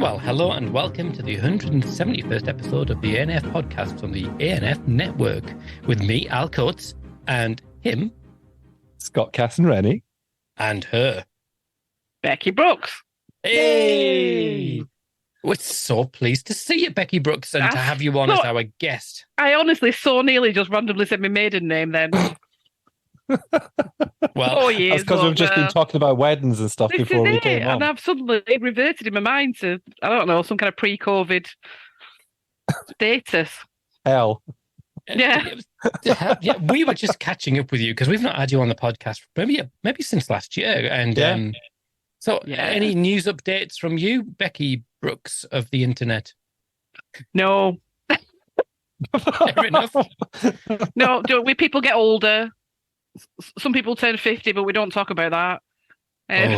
Well, hello and welcome to the 171st episode of the A&amp podcast on the A&amp network with me, Al Coates, and him, Scott Cass and Rennie, and her, Becky Brooks. Hey! We're so pleased to see you, Becky Brooks, and to have you on as our guest. I honestly so nearly just randomly said my maiden name then. Well, 4 years. That's because we've just been talking about weddings and stuff before we came on. And I've suddenly reverted in my mind to, I don't know, some kind of pre-COVID status. Hell. Yeah. Yeah, we were just catching up with you because we've not had you on the podcast maybe since last year. And any news updates from you, Becky Brooks of the internet? No. Fair enough. No, people get older. Some people turn 50, but we don't talk about that.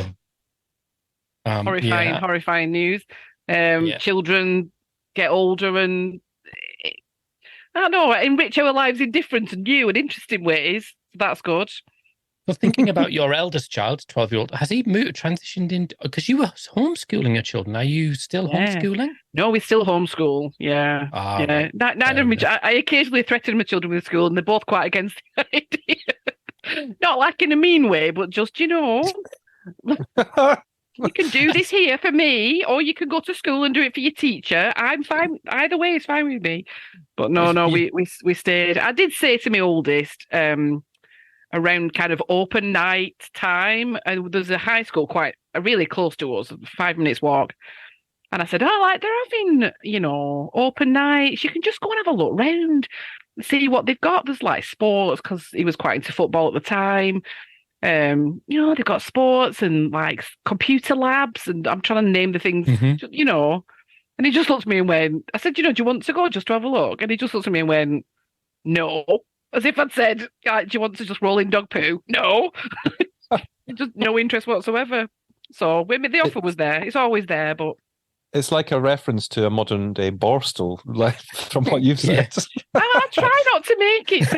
Horrifying news. Children get older and, I don't know, enrich our lives in different and new and interesting ways. That's good. So thinking about your eldest child, 12-year-old, has he transitioned in? Because you were homeschooling your children. Are you still homeschooling? No, we still homeschool. Yeah. Right. Neither of me. I occasionally threaten my children with school, and they're both quite against the idea. Not like in a mean way, but just, you can do this here for me, or you can go to school and do it for your teacher. I'm fine. Either way is fine with me. But no, we stayed. I did say to my oldest, around kind of open night time, and there's a high school really close to us, 5 minutes walk. And I said, they're having, open nights. You can just go and have a look round, see what they've got. There's like sports, because he was quite into football at the time. They've got sports and like computer labs, and I'm trying to name the things, And he just looked at me and went, I said, do you want to go just to have a look? And he just looked at me and went, no. As if I'd said, do you want to just roll in dog poo? No. Just no interest whatsoever. So the offer was there. It's always there, but it's like a reference to a modern day Borstal, like from what you've said. I try not to make it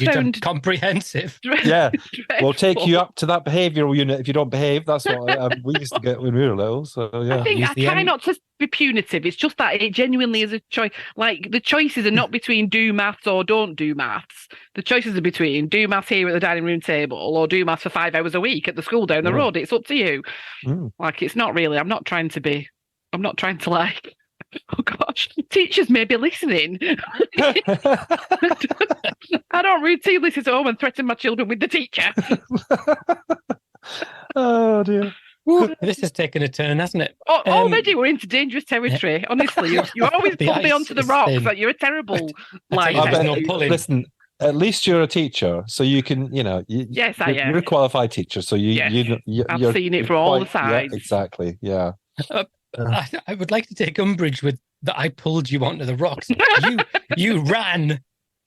sound, comprehensive. Yeah, we'll take you up to that behavioural unit if you don't behave. That's what we used to get when we were little. So yeah, I try not to be punitive. It's just that it genuinely is a choice. Like the choices are not between do maths or don't do maths. The choices are between do maths here at the dining room table or do maths for 5 hours a week at the school down the road. It's up to you. Like it's not really. I'm not trying to like. Oh gosh, teachers may be listening. I don't routinely sit at home and threaten my children with the teacher. Oh dear. This has taken a turn, hasn't it? Already we're into dangerous territory. Honestly, you always pull me onto the rocks. Like you're a terrible liar. Listen, at least you're a teacher, so you can, yes, I am. You're a qualified teacher, so I've seen it from all the sides. Yeah, exactly. Yeah. I would like to take umbrage with that. I pulled you onto the rocks. You ran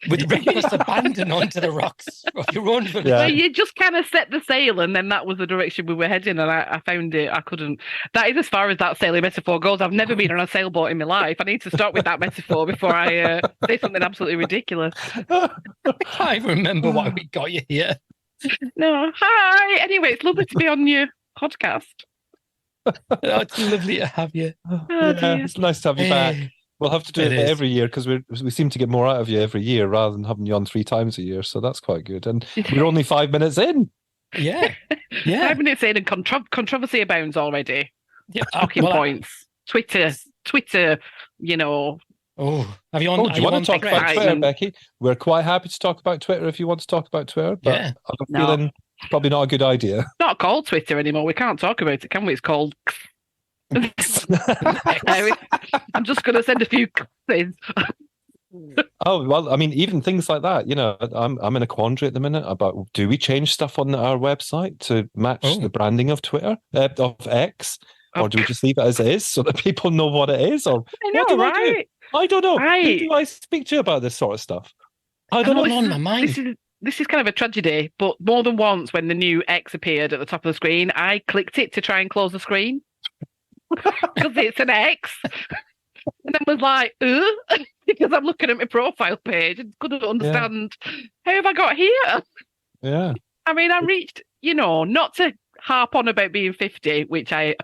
with reckless abandon onto the rocks of your own. Yeah. You just kind of set the sail, and then that was the direction we were heading. And I found it. I couldn't. That is as far as that sailing metaphor goes. I've never been on a sailboat in my life. I need to start with that metaphor before I say something absolutely ridiculous. I remember why we got you here. No, hi. Anyway, it's lovely to be on your podcast. It's lovely to have you. It's nice to have you back. We'll have to do it every year because we seem to get more out of you every year rather than having you on 3 times a year. So that's quite good. And we're only 5 minutes in. Yeah. 5 minutes in and controversy abounds already. Yeah. Talking points. Twitter. Oh, have you on? Do you want to talk about Twitter, Becky? We're quite happy to talk about Twitter if you want to talk about Twitter. But I'm feeling probably not a good idea. It's not called Twitter anymore. We can't talk about it, can we? It's called. I'm just going to send a few things. Oh well, I mean, even things like that. I'm in a quandary at the minute about do we change stuff on our website to match the branding of Twitter of X, or do we just leave it as is so that people know what it is? Or I know, right? I don't know. Right. Who do I speak to about this sort of stuff? I don't know. On my mind. This is kind of a tragedy, but more than once when the new X appeared at the top of the screen, I clicked it to try and close the screen because it's an X. And then was like, because I'm looking at my profile page and couldn't understand how have I got here? Yeah. I mean, I reached, not to harp on about being 50, which I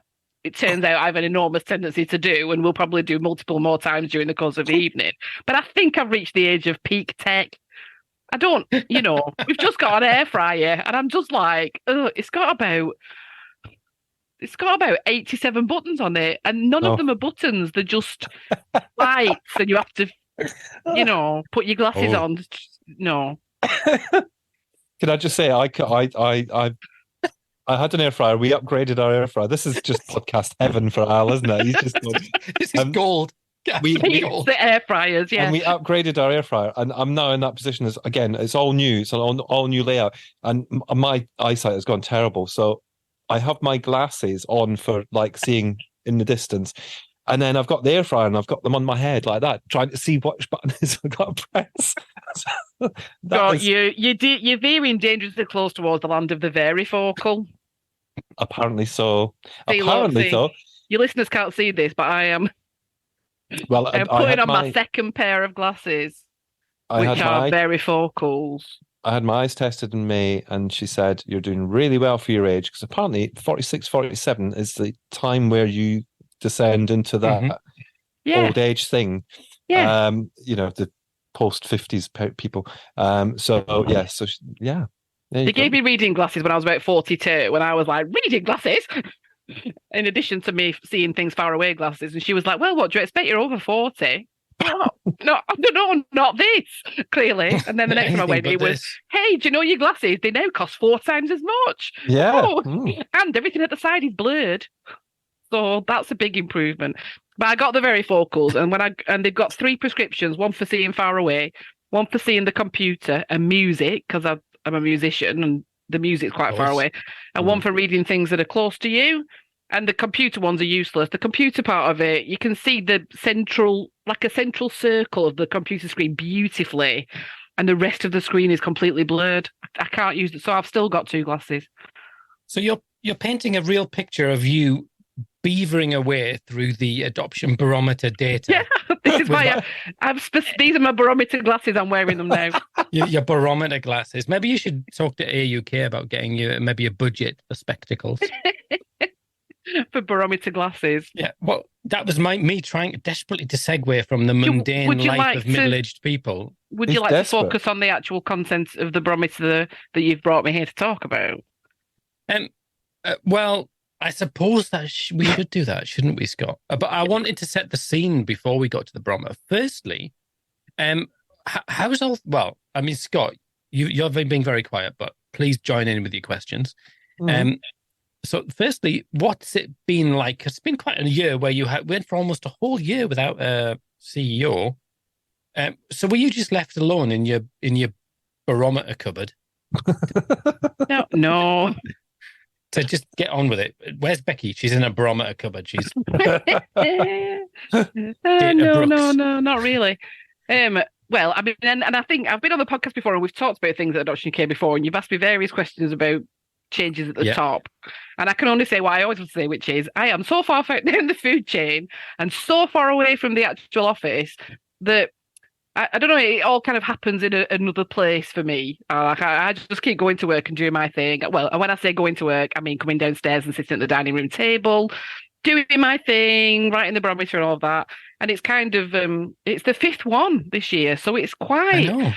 it turns out I have an enormous tendency to do, and will probably do multiple more times during the course of the evening. But I think I've reached the age of peak tech. I don't, we've just got an air fryer, and I'm just like, oh, it's got about 87 buttons on it, and none of them are buttons. They're just lights, and you have to, put your glasses on. No. Can I just say, I had an air fryer. We upgraded our air fryer. This is just podcast heaven for Al, isn't it? He's just this is gold. The air fryers, yeah. And we upgraded our air fryer, and I'm now in that position. As again, it's all new. It's all new layout, and my eyesight has gone terrible. So I have my glasses on for like seeing in the distance, and then I've got the air fryer and I've got them on my head like that, trying to see which button is I've got to press. You're veering dangerously close towards the land of the varifocal. Apparently so. So. Your listeners can't see this, but I am. Well, I'm putting on my second pair of glasses, which are varifocals. I had my eyes tested in May, and she said, you're doing really well for your age, because apparently 46, 47 is the time where you descend into that old age thing. Yeah. The post-50s people. They gave me reading glasses when I was about 42, when I was like, reading glasses? In addition to me seeing things far away glasses. And she was like, well, what do you expect? You're over 40. No, not this, clearly. And then the next time I went, it was, hey, do you know your glasses? They now cost 4 times as much. Yeah. And everything at the side is blurred. So that's a big improvement. But I got the varifocals, and they've got 3 prescriptions, one for seeing far away, one for seeing the computer and music, because I'm a musician and the music's quite far away, and one for reading things that are close to you. And the computer ones are useless. The computer part of it, you can see the central circle of the computer screen beautifully, and the rest of the screen is completely blurred. I can't use it, so I've still got 2 glasses. So you're painting a real picture of you beavering away through the adoption barometer data. Yeah, this is why these are my barometer glasses. I'm wearing them now. Your barometer glasses. Maybe you should talk to AUK about getting you maybe a budget for spectacles. For barometer glasses. Yeah, well, that was me trying desperately to segue from the mundane life of middle-aged people. Would you like to focus on the actual content of the barometer that you've brought me here to talk about? Well, I suppose that we should do that, shouldn't we, Scott? But I wanted to set the scene before we got to the barometer. Firstly, how's all? Well, I mean, Scott, you're being very quiet, but please join in with your questions. So, firstly, what's it been like? It's been quite a year where you went for almost a whole year without a CEO. So, were you just left alone in your barometer cupboard? No. So just get on with it. Where's Becky? She's in a barometer cupboard. She's no, not really. Well, I mean, and I think I've been on the podcast before, and we've talked about things at Adoption UK before, and you've asked me various questions about changes at the top. And I can only say what I always would say, which is I am so far down the food chain and so far away from the actual office that I don't know, it all kind of happens in another place for me. I just keep going to work and doing my thing. Well, and when I say going to work, I mean coming downstairs and sitting at the dining room table, doing my thing, writing the barometer and all of that. And it's kind of, it's the 5th one this year. So it's quite, I know.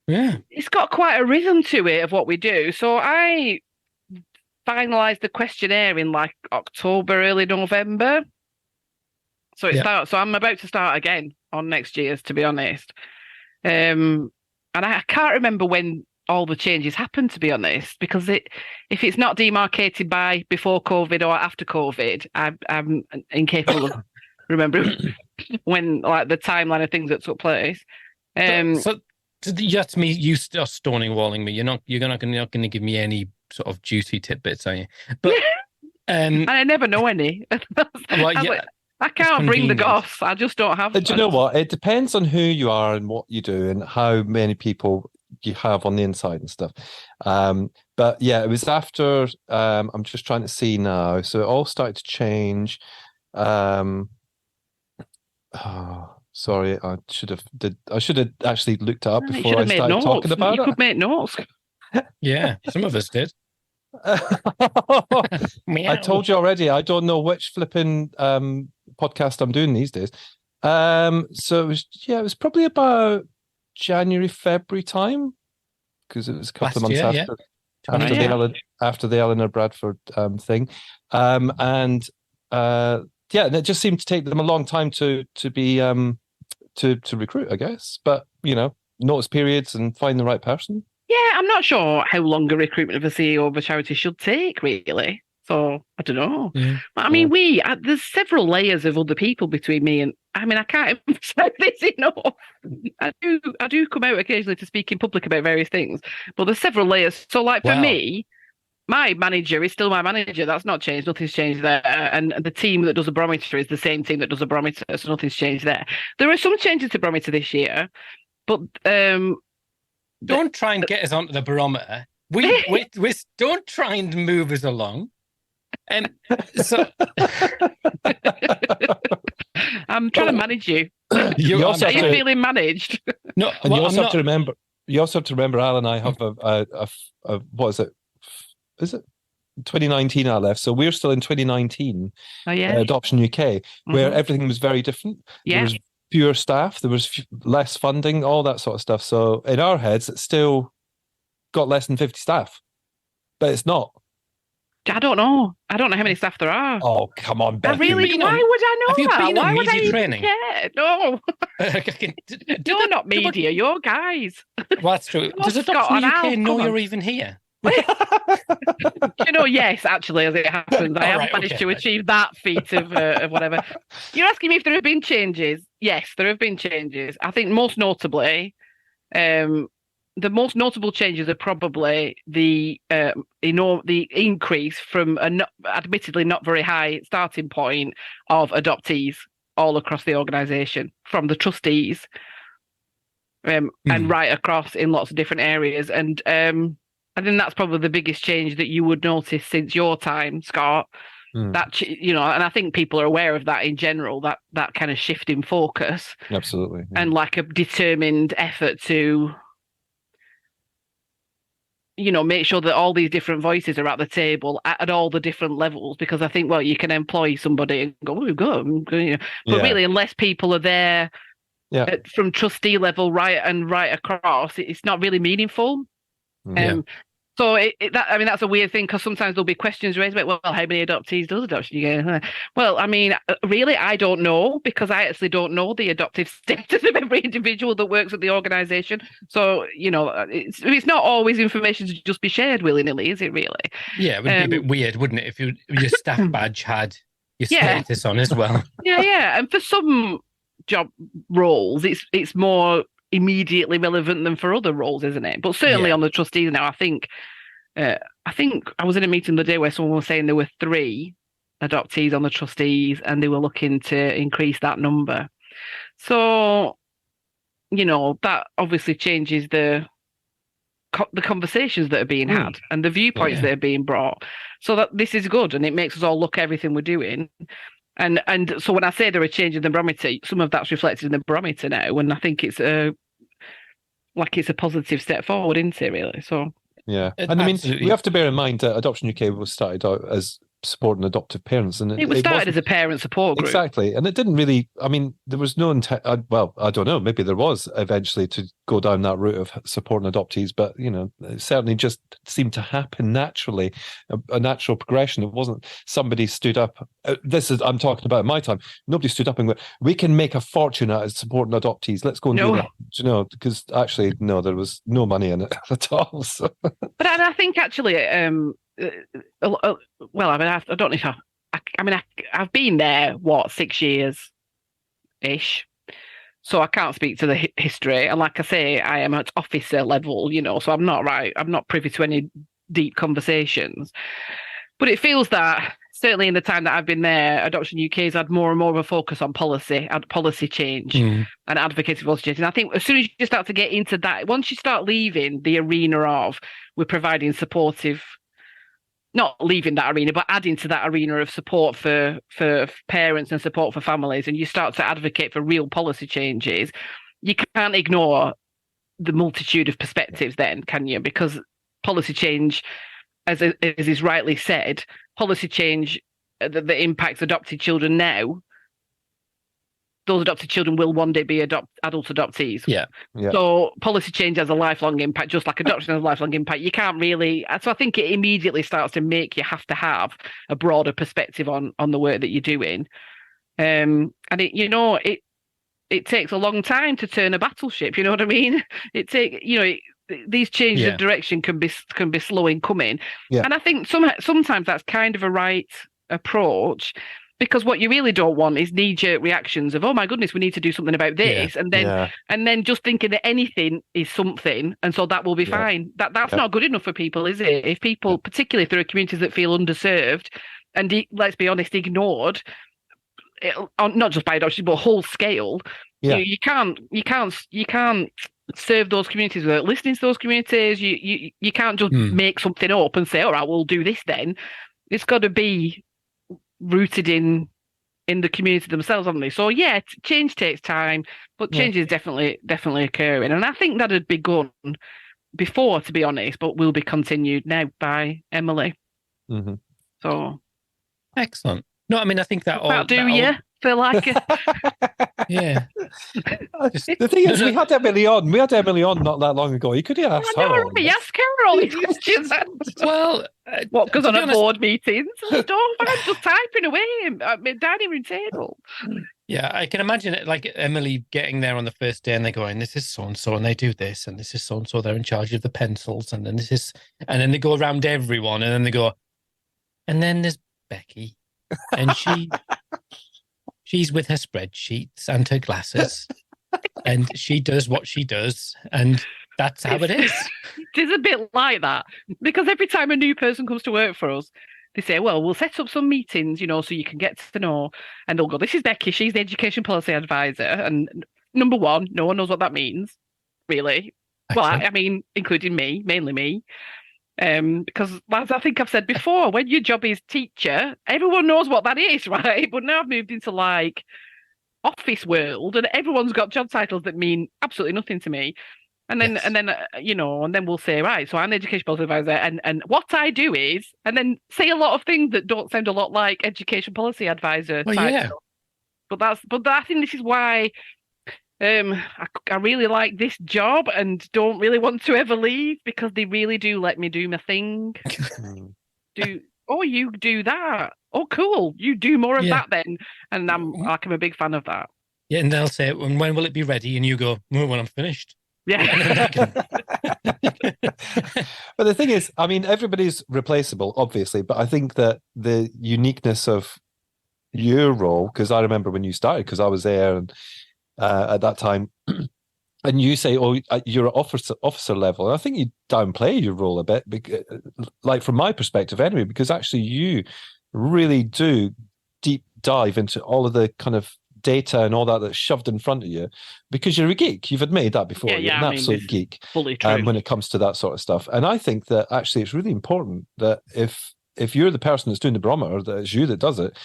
Yeah. It's got quite a rhythm to it of what we do. So I finalised the questionnaire in like October, early November. So it starts. So I'm about to start again on next year's, to be honest. And I can't remember when all the changes happened, to be honest, because if it's not demarcated by before COVID or after COVID, I'm incapable of remembering when, like, the timeline of things that took place. So that's me. You are stonewalling me. You're not going to give me any sort of juicy tidbits, are you? But and I never know any. I can't bring the goss. I just don't have. Do you know what? It depends on who you are and what you do and how many people you have on the inside and stuff. But yeah, it was after. I'm just trying to see now. So it all started to change. Sorry, I should have actually looked it up before I started talking about it. You could make notes. Yeah, some of us did. I told you already. I don't know which flipping podcast I'm doing these days. So it was probably about January, February time, because it was a couple of months after the Eleanor Bradford thing, and and it just seemed to take them a long time to be to recruit, I guess. But notice periods and find the right person. Yeah, I'm not sure how long a recruitment of a CEO of a charity should take, really. So I don't know. Yeah. But I mean, there's several layers of other people between me and. I mean, I can't emphasize this enough. I do come out occasionally to speak in public about various things, but there's several layers. So, like for me, my manager is still my manager. That's not changed. Nothing's changed there. And the team that does a barometer is the same team that does a barometer, so nothing's changed there. There are some changes to barometer this year, but don't try and get us onto the barometer. Don't try and move us along. So I'm trying to manage you. Are you feeling managed? No, and you also have to remember. You also have to remember, Al and I have a what is it? Is it 2019? I left, so we're still in 2019. Oh yeah, Adoption UK, where everything was very different. Yeah. There was fewer staff, there was less funding, all that sort of stuff. So in our heads, it's still got less than 50 staff, but it's not. I don't know. I don't know how many staff there are. Oh, come on, Becky. Why would I know have you that? been Why on would I media even training? care? No. You're not media, you're guys. Well, that's true. Does Adoption UK know you're even here? Yes, actually, as it happens, I have managed to achieve that feat of whatever. You're asking me if there have been changes. Yes, there have been changes. I think most notably, the most notable changes are probably the increase from admittedly not very high starting point of adoptees all across the organisation, from the trustees and right across in lots of different areas. And I think that's probably the biggest change that you would notice since your time, Scott. That and I think people are aware of that in general. That kind of shift in focus, absolutely, and like a determined effort to make sure that all these different voices are at the table at all the different levels, because I think, well, you can employ somebody and go, we've got them, but really, unless people are there from trustee level right across, it's not really meaningful. So that's a weird thing, because sometimes there'll be questions raised about, well, how many adoptees does Adoption UK? Well, I mean, really, I don't know, because I actually don't know the adoptive status of every individual that works at the organisation. So, it's not always information to just be shared willy-nilly, is it really? Yeah, it would be a bit weird, wouldn't it, if your staff badge had your status on as well? Yeah. And for some job roles, it's more immediately relevant than for other roles, isn't it? But certainly on the trustees now, I think I was in a meeting the day where someone was saying there were 3 adoptees on the trustees, and they were looking to increase that number. So, that obviously changes the conversations that are being had and the viewpoints that are being brought. So that this is good, and it makes us all look at everything we're doing. And so when I say there are changes in the barometer, some of that's reflected in the barometer now, and I think it's a positive step forward, isn't it, really? So yeah. And I mean, we have to bear in mind that Adoption UK was started out as supporting adoptive parents, and it was started as a parent support group. Exactly, and it didn't really. I mean, there was no intent. Well, I don't know. Maybe there was eventually to go down that route of supporting adoptees, but it certainly just seemed to happen naturally, a natural progression. It wasn't somebody stood up. I'm talking about my time. Nobody stood up and went, "We can make a fortune out of supporting adoptees. Let's go and do that." Because actually, no, there was no money in it at all. So. But I think actually. Well, I mean, I don't know if I've been there 6 years ish, so I can't speak to the history. And like I say, I am at officer level, so I'm not privy to any deep conversations. But it feels that certainly in the time that I've been there, Adoption UK has had more and more of a focus on policy change and advocacy for policy change. And I think as soon as you start to get into that, once you start leaving the arena of we're providing supportive. Not leaving that arena, but adding to that arena of support for parents and support for families, and you start to advocate for real policy changes, you can't ignore the multitude of perspectives then, can you? Because policy change as is rightly said, policy change that impacts adopted children now, those adopted children will one day be adult adoptees. Yeah. So policy change has a lifelong impact, just like adoption has a lifelong impact. You can't really. So I think it immediately starts to make you have to have a broader perspective on the work that you're doing. And it takes a long time to turn a battleship. You know what I mean? These changes of direction can be slow in coming. Yeah. And I think sometimes that's kind of a right approach. Because what you really don't want is knee-jerk reactions of, oh my goodness, we need to do something about this, and then just thinking that anything is something, and so that will be fine. That's not good enough for people, is it? If people, particularly if there are communities that feel underserved, and let's be honest, ignored, not just by adoption but whole scale, you can't serve those communities without listening to those communities. You can't just make something up and say, all right, we'll do this then. It's got to be rooted in the community themselves, haven't they? So change takes time, but change is definitely occurring, and I think that had begun before, to be honest, but will be continued now by Emily. Mm-hmm. So excellent. No, I mean, I think that feel like it? Yeah. The thing is, we had Emily on not that long ago. You could have asked her. You ask her all these questions. Well, what goes on at board meetings and stuff? I'm just typing away at my dining room table. Yeah, I can imagine it, like Emily getting there on the first day and they're going, this is so-and-so and they do this, and this is so-and-so, they're in charge of the pencils, and then this is, and then they go around everyone, and then they go, and then there's Becky, and she's with her spreadsheets and her glasses, and she does what she does, and that's how it is. It is a bit like that, because every time a new person comes to work for us, they say, well, we'll set up some meetings, so you can get to know, and they'll go, this is Becky, she's the education policy advisor, and number one, no one knows what that means, really. Excellent. Well, I mean, including me, mainly me. Because as I think I've said before, when your job is teacher, everyone knows what that is, right? But now I've moved into like office world, and everyone's got job titles that mean absolutely nothing to me. And then, and then we'll say, right, so I'm the education policy advisor, and what I do is, and then say a lot of things that don't sound a lot like education policy advisor. Well, yeah. But I think this is why I really like this job and don't really want to ever leave, because they really do let me do my thing. You do that. Oh, cool. You do more of that then. And I'm a big fan of that. Yeah, and they'll say, when will it be ready? And you go, when I'm finished. Yeah. But the thing is, I mean, everybody's replaceable, obviously, but I think that the uniqueness of your role, because I remember when you started, because I was there and at that time, and you say, oh, you're at officer level. And I think you downplay your role a bit, like from my perspective anyway, because actually you really do deep dive into all of the kind of data and all that's shoved in front of you, because you're a geek. You've admitted that before. You're an absolute geek fully true. When it comes to that sort of stuff. And I think that actually it's really important that if you're the person that's doing the barometer, that it's you that does it.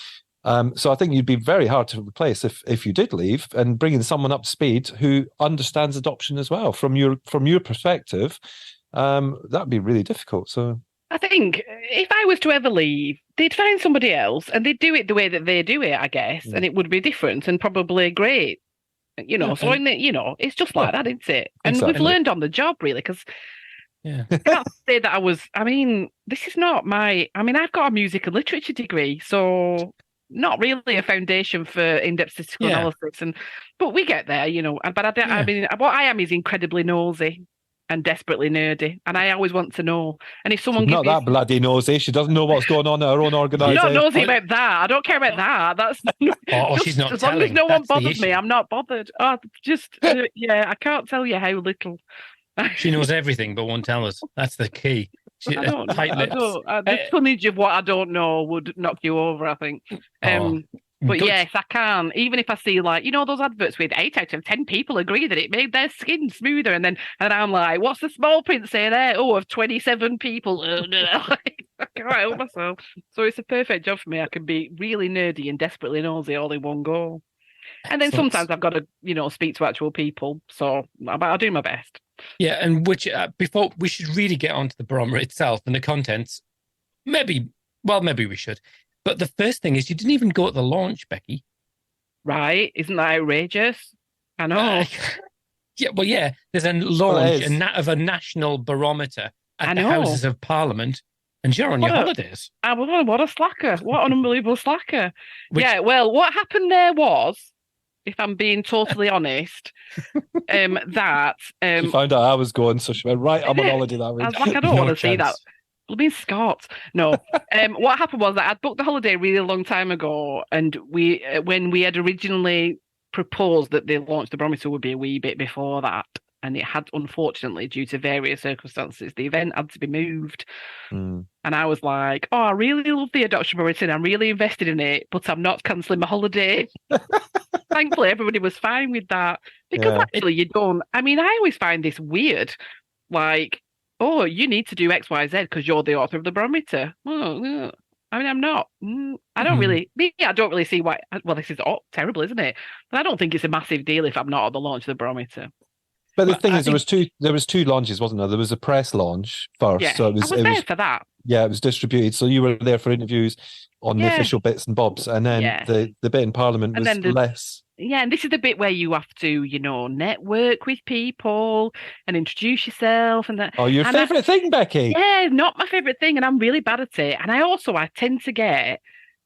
So I think you'd be very hard to replace if you did leave, and bringing someone up to speed who understands adoption as well from your perspective. That'd be really difficult. So I think if I was to ever leave, they'd find somebody else and they'd do it the way that they do it, I guess, and it would be different and probably great. So it's just like that, isn't it? And we've learned on the job, really, because I can't say that I was. I mean, this is not my. I mean, I've got a music and literature degree, so not really a foundation for in-depth statistical analysis, but we get there, But I mean, what I am is incredibly nosy and desperately nerdy, and I always want to know. And if someone not that bloody nosy, she doesn't know what's going on at her own organisation. I'm not nosy about that. I don't care about that. That's she's not as telling. long as no one bothers me, I'm not bothered. I can't tell you how little. She knows everything, but won't tell us. That's the key. The tonnage of what I don't know would knock you over, I think. But yes, I can. Even if I see, like, those adverts with 8 out of 10 people agree that it made their skin smoother, and I'm like, what's the small print say there? Oh, of 27 people. I can't help myself. So it's a perfect job for me. I can be really nerdy and desperately nosy all in one go. And then sometimes I've got to, speak to actual people. So I'll do my best. Yeah, and before we should really get onto the barometer itself and the contents, maybe we should. But the first thing is you didn't even go at the launch, Becky. Right? Isn't that outrageous? I know. Yeah. There's a launch of a national barometer at the Houses of Parliament, and you're on your holidays. What a slacker. What an unbelievable slacker. Well, what happened there was, if I'm being totally honest, that... she found out I was going, so she went, right, I'm on holiday that week. I was like, I don't want to see that. Being Scott. No. What happened was that I'd booked the holiday a really long time ago, and when we had originally proposed that the launch of the Barometer would be a wee bit before that, and it had, unfortunately, due to various circumstances, the event had to be moved. And I was like, I really love the adoption Barometer, and I'm really invested in it, but I'm not cancelling my holiday. Thankfully, everybody was fine with that, because actually you don't... I mean, I always find this weird, like, oh, you need to do X, Y, Z because you're the author of the Barometer. Well, I mean, I'm not. I don't really see why. Well, this is terrible, isn't it? But I don't think it's a massive deal if I'm not at the launch of the Barometer. But the thing is, there was two launches, wasn't there? There was a press launch first. Yeah, so I was there for that. Yeah, it was distributed. So you were there for interviews on the official bits and bobs. And then the bit in Parliament was less. Yeah, and this is the bit where you have to, network with people and introduce yourself and that. Oh, your favourite thing, Becky? Yeah, not my favourite thing, and I'm really bad at it. And I tend to get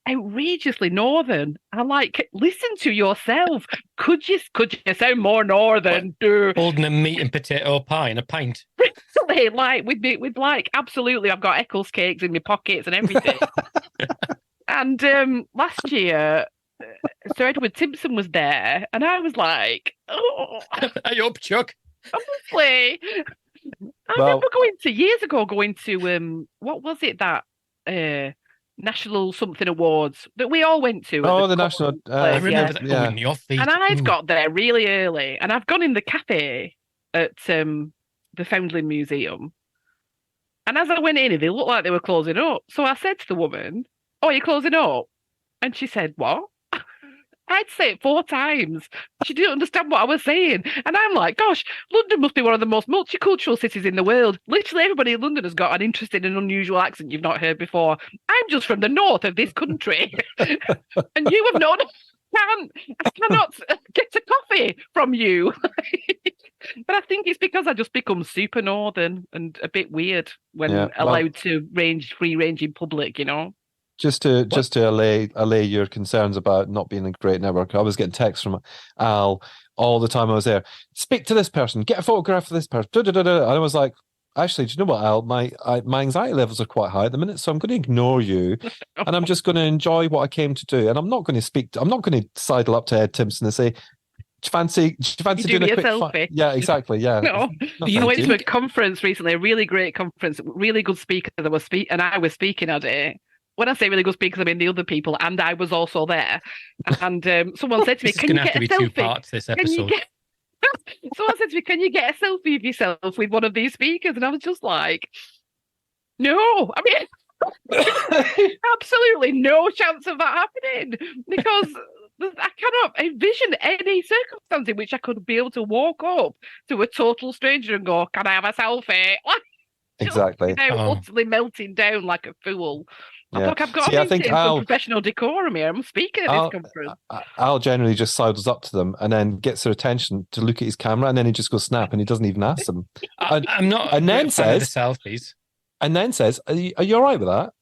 outrageously northern. I like, listen to yourself. Could you sound more northern? Holding a meat and potato pie in a pint. Really, like absolutely. I've got Eccles cakes in my pockets and everything. And last year, Sir Edward Timpson was there, and I was like, "Oh, I hope, Chuck." Honestly, I remember going to what was it, that National Something Awards that we all went to? Oh, the National. I remember that going in your feet. And I'd got there really early, and I've gone in the cafe at the Foundling Museum, and as I went in, they looked like they were closing up. So I said to the woman, "Oh, you're closing up?" And she said, "What?" I'd say it 4 times. She didn't understand what I was saying. And I'm like, gosh, London must be one of the most multicultural cities in the world. Literally everybody in London has got an interesting and unusual accent you've not heard before. I'm just from the north of this country. And you have not... I cannot get a coffee from you. But I think it's because I just become super northern and a bit weird when allowed to free range in public, Just to allay your concerns about not being a great network, I was getting texts from Al all the time I was there. Speak to this person, get a photograph of this person. And I was like, actually, do you know what, Al? My anxiety levels are quite high at the minute, so I'm going to ignore you, and I'm just going to enjoy what I came to do. And I'm not going to sidle up to Ed Timpson and say, "Do you fancy doing a quick selfie?" Yeah, exactly. Yeah. No. I went to a conference recently, a really great conference, really good speaker that was and I was speaking at it. When I say really good speakers, I mean the other people, and I was also there. And someone said to me, "Can you get a selfie?" This is going to have to be 2 parts, this episode. Someone said to me, "Can you get a selfie of yourself with one of these speakers?" And I was just like, "No, I mean, absolutely no chance of that happening, because I cannot envision any circumstance in which I could be able to walk up to a total stranger and go, 'Can I have a selfie?'" Exactly. Utterly melting down like a fool. Yeah. Look, I've got to maintain some professional decorum here. I'm speaking at this conference. Al generally just sidles up to them and then gets their attention to look at his camera, and then he just goes snap, and he doesn't even ask them. I'm not. And then says, the selfies. And then says, "Are you all right with that?"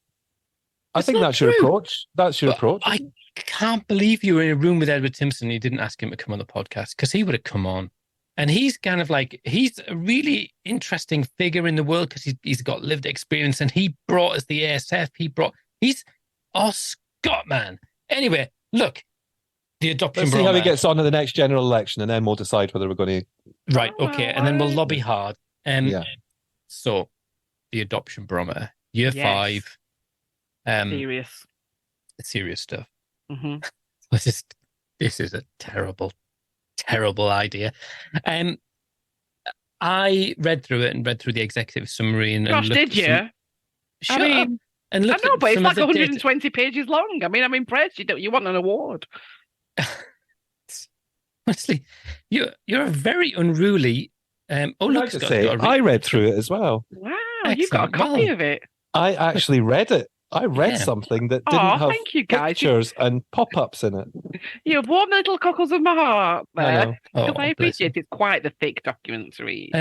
I think that's your approach. That's your approach. I can't believe you were in a room with Edward Timpson and you didn't ask him to come on the podcast, because he would have come on. And he's kind of like, he's a really interesting figure in the world because he's got lived experience, and he brought us the ASF. He's Scott, man. Anyway, look, the adoption. Let's see how he gets on in the next general election, and then we'll decide whether we're going to. Right, okay, and then we'll lobby hard. So, the adoption barometer, year 5. Serious stuff. Mm-hmm. This is a terrible idea. I read through it and read through the executive summary and did you? Shut up. And I know, but it's like 120 pages long. I mean, I'm impressed. You want an award? Honestly, you're a very unruly. I read through it as well. Wow, excellent. You've got a copy of it. I actually read it. I read Yeah. something that didn't have thank you, guys. pictures and pop-ups in it. You've warmed the little cockles of my heart I there. know. Because Oh, I bless appreciate it's quite the thick document to read.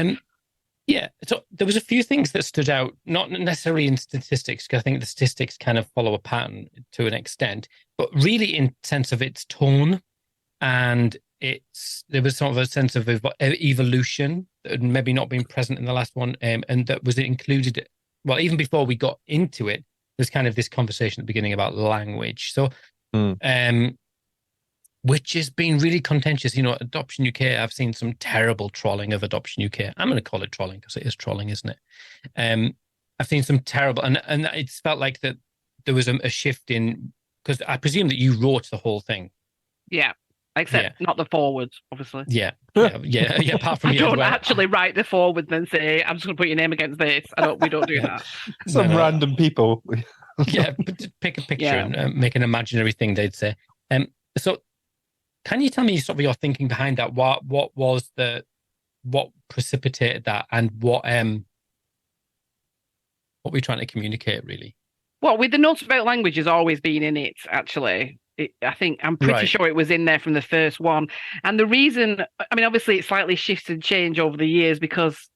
Yeah, so there was a few things that stood out, not necessarily in statistics, because I think the statistics kind of follow a pattern to an extent, but really in sense of its tone, and there was sort of a sense of evolution that had maybe not been present in the last one, and that was included. Well, even before we got into it, there's kind of this conversation at the beginning about language. So, which has been really contentious. Adoption UK, I've seen some terrible trolling of Adoption UK. I'm going to call it trolling because it is trolling, isn't it? I've seen some terrible, and it's felt like that there was a shift in, because I presume that you wrote the whole thing. Yeah, except not the forwards, obviously. Yeah. Apart from I don't actually write the forwards and say, I'm just going to put your name against this. We don't do that. Some random people. Yeah, but pick a picture and make an imaginary thing, they'd say. So can you tell me sort of your thinking behind that? What precipitated that, and what were you trying to communicate, really? Well, with the notes about language has always been in it, actually. I'm pretty sure it was in there from the first one. And the reason, I mean, obviously it slightly shifted and changed over the years because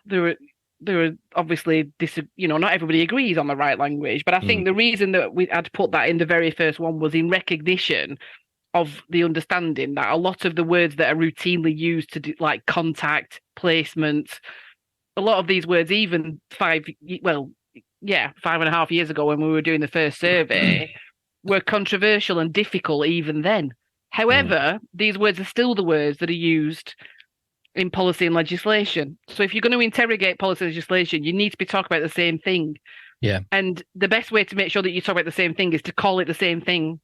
there were obviously not everybody agrees on the right language, but I think the reason that we had put that in the very first one was in recognition of the understanding that a lot of the words that are routinely used to do, like contact, placement, a lot of these words, even 5.5 years ago when we were doing the first survey, were controversial and difficult even then. However, these words are still the words that are used in policy and legislation. So if you're going to interrogate policy and legislation, you need to be talking about the same thing. Yeah. And the best way to make sure that you talk about the same thing is to call it the same thing.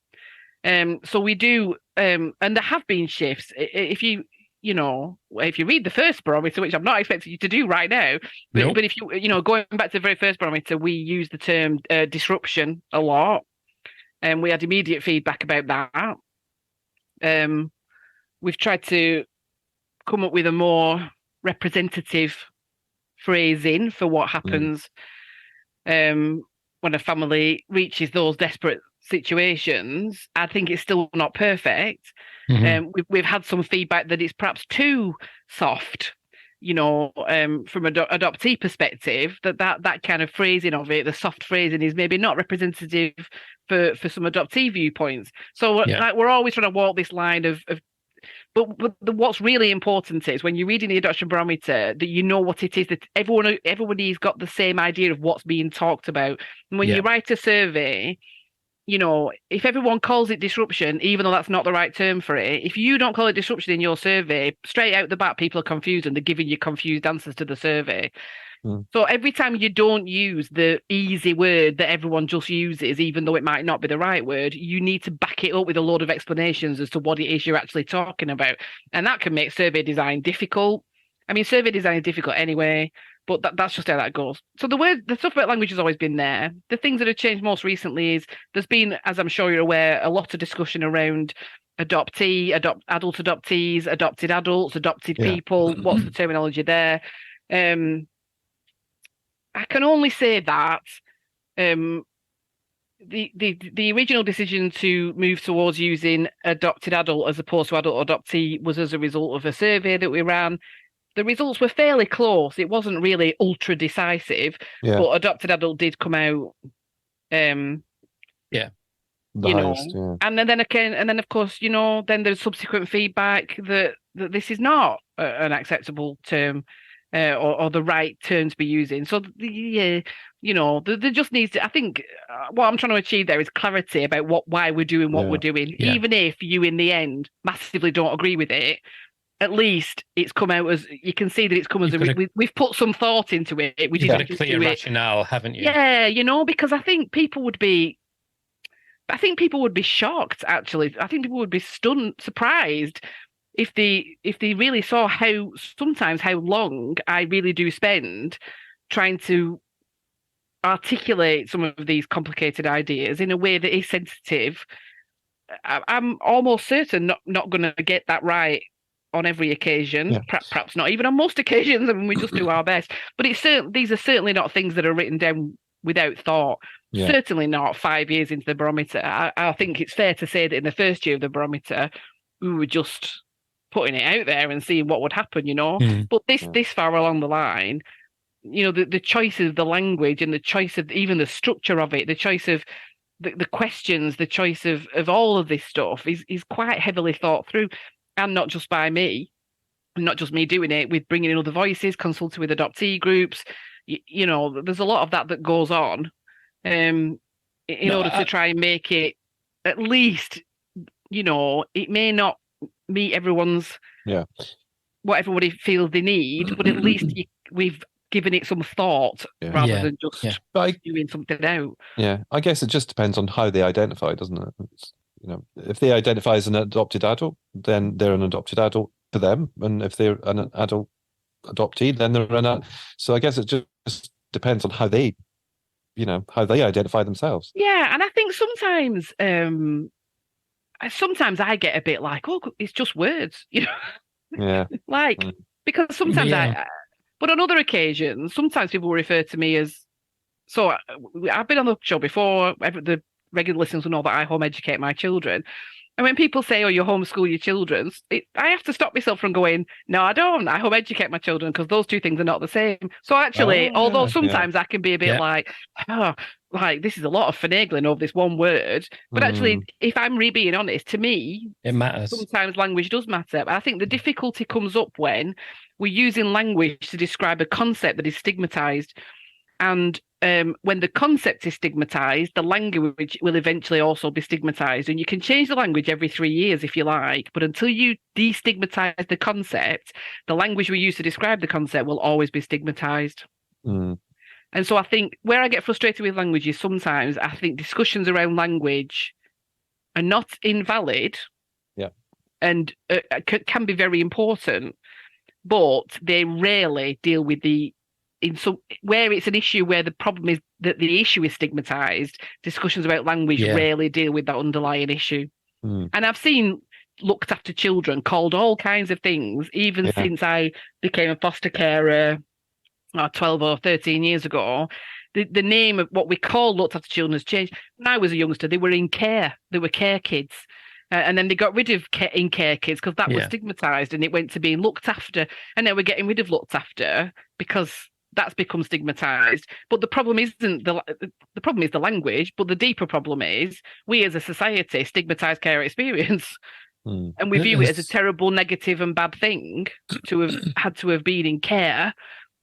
So we do, and there have been shifts. If you read the first barometer, which I'm not expecting you to do right now, but if you going back to the very first barometer, we use the term disruption a lot, and we had immediate feedback about that. We've tried to come up with a more representative phrasing for what happens when a family reaches those desperate situations. I think it's still not perfect. We've had some feedback that it's perhaps too soft, from an adoptee perspective, that kind of phrasing of it, the soft phrasing, is maybe not representative for some adoptee viewpoints. So we're always trying to walk this line of but what's really important is when you're reading the Adoption Barometer that you know what it is, that everybody's got the same idea of what's being talked about. And when you write a survey, if everyone calls it disruption, even though that's not the right term for it, if you don't call it disruption in your survey, straight out the bat, people are confused and they're giving you confused answers to the survey. So every time you don't use the easy word that everyone just uses, even though it might not be the right word, you need to back it up with a load of explanations as to what it is you're actually talking about. And that can make survey design difficult. I mean, survey design is difficult anyway, but that's just how that goes. So the stuff about language has always been there. The things that have changed most recently is there's been, as I'm sure you're aware, a lot of discussion around adult adoptees, adopted adults, adopted people. What's the terminology there? I can only say that the original decision to move towards using adopted adult as opposed to adult adoptee was as a result of a survey that we ran. The results were fairly close. It wasn't really ultra decisive, but adopted adult did come out. And then of course, then there's subsequent feedback that this is not an acceptable term. Or the right term to be using. So, there just needs to, I think what I'm trying to achieve there is clarity about why we're doing what we're doing. Yeah. Even if you, in the end, massively don't agree with it, at least it's come out as, you can see that it's come as we've put some thought into it. You've got a clear rationale, haven't you? Yeah, because I think people would be shocked, actually. I think people would be surprised if they really saw how long I really do spend trying to articulate some of these complicated ideas in a way that is sensitive. I'm almost certain not going to get that right on every occasion, Yeah. perhaps not even on most occasions. I mean, we just do our best. But these are certainly not things that are written down without thought. Yeah. Certainly not 5 years into the Barometer. I think it's fair to say that in the first year of the Barometer, we were just putting it out there and seeing what would happen, But this far along the line, the choice of the language and the choice of even the structure of it, the choice of the questions, the choice of all of this stuff is quite heavily thought through, and not just by me, not just me doing it, with bringing in other voices, consulting with adoptee groups. There's a lot of that goes on in order to try and make it at least, it may not meet everyone's what everybody feels they need, but at least we've given it some thought rather than just doing something out. Yeah, I guess it just depends on how they identify, doesn't it? If they identify as an adopted adult, then they're an adopted adult to them, and if they're an adult adoptee, then they're an. So I guess it just depends on how they identify themselves. Yeah, and I think sometimes I get a bit like, oh, it's just words, Yeah. Because sometimes but on other occasions, sometimes people refer to me as. So I've been on the show before. The regular listeners will know that I home educate my children. And when people say, "Oh, you homeschool your children," I have to stop myself from going, "No, I don't. I home educate my children," because those two things are not the same. So actually, although sometimes I can be a bit like, "Oh, like this is a lot of finagling over this one word," but actually, if I'm being honest, to me, it matters. Sometimes language does matter. But I think the difficulty comes up when we're using language to describe a concept that is stigmatized, and when the concept is stigmatized, the language will eventually also be stigmatized. And you can change the language every 3 years if you like, but until you destigmatize the concept, the language we use to describe the concept will always be stigmatized. And so I think where I get frustrated with language is sometimes I think discussions around language are not invalid, and can be very important, but they rarely deal with where it's an issue where the problem is that the issue is stigmatized. Discussions about language rarely deal with that underlying issue. And I've seen looked after children called all kinds of things, even since I became a foster carer 12 or 13 years ago. The name of what we call looked after children has changed. When I was a youngster, they were in care. They were care kids. And then they got rid of in care kids because that was stigmatized, and it went to being looked after. And now we're getting rid of looked after because that's become stigmatized. But the problem isn't the problem is the language, but the deeper problem is we as a society stigmatize care experience. And we view it as a terrible, negative and bad thing to have had to have been in care.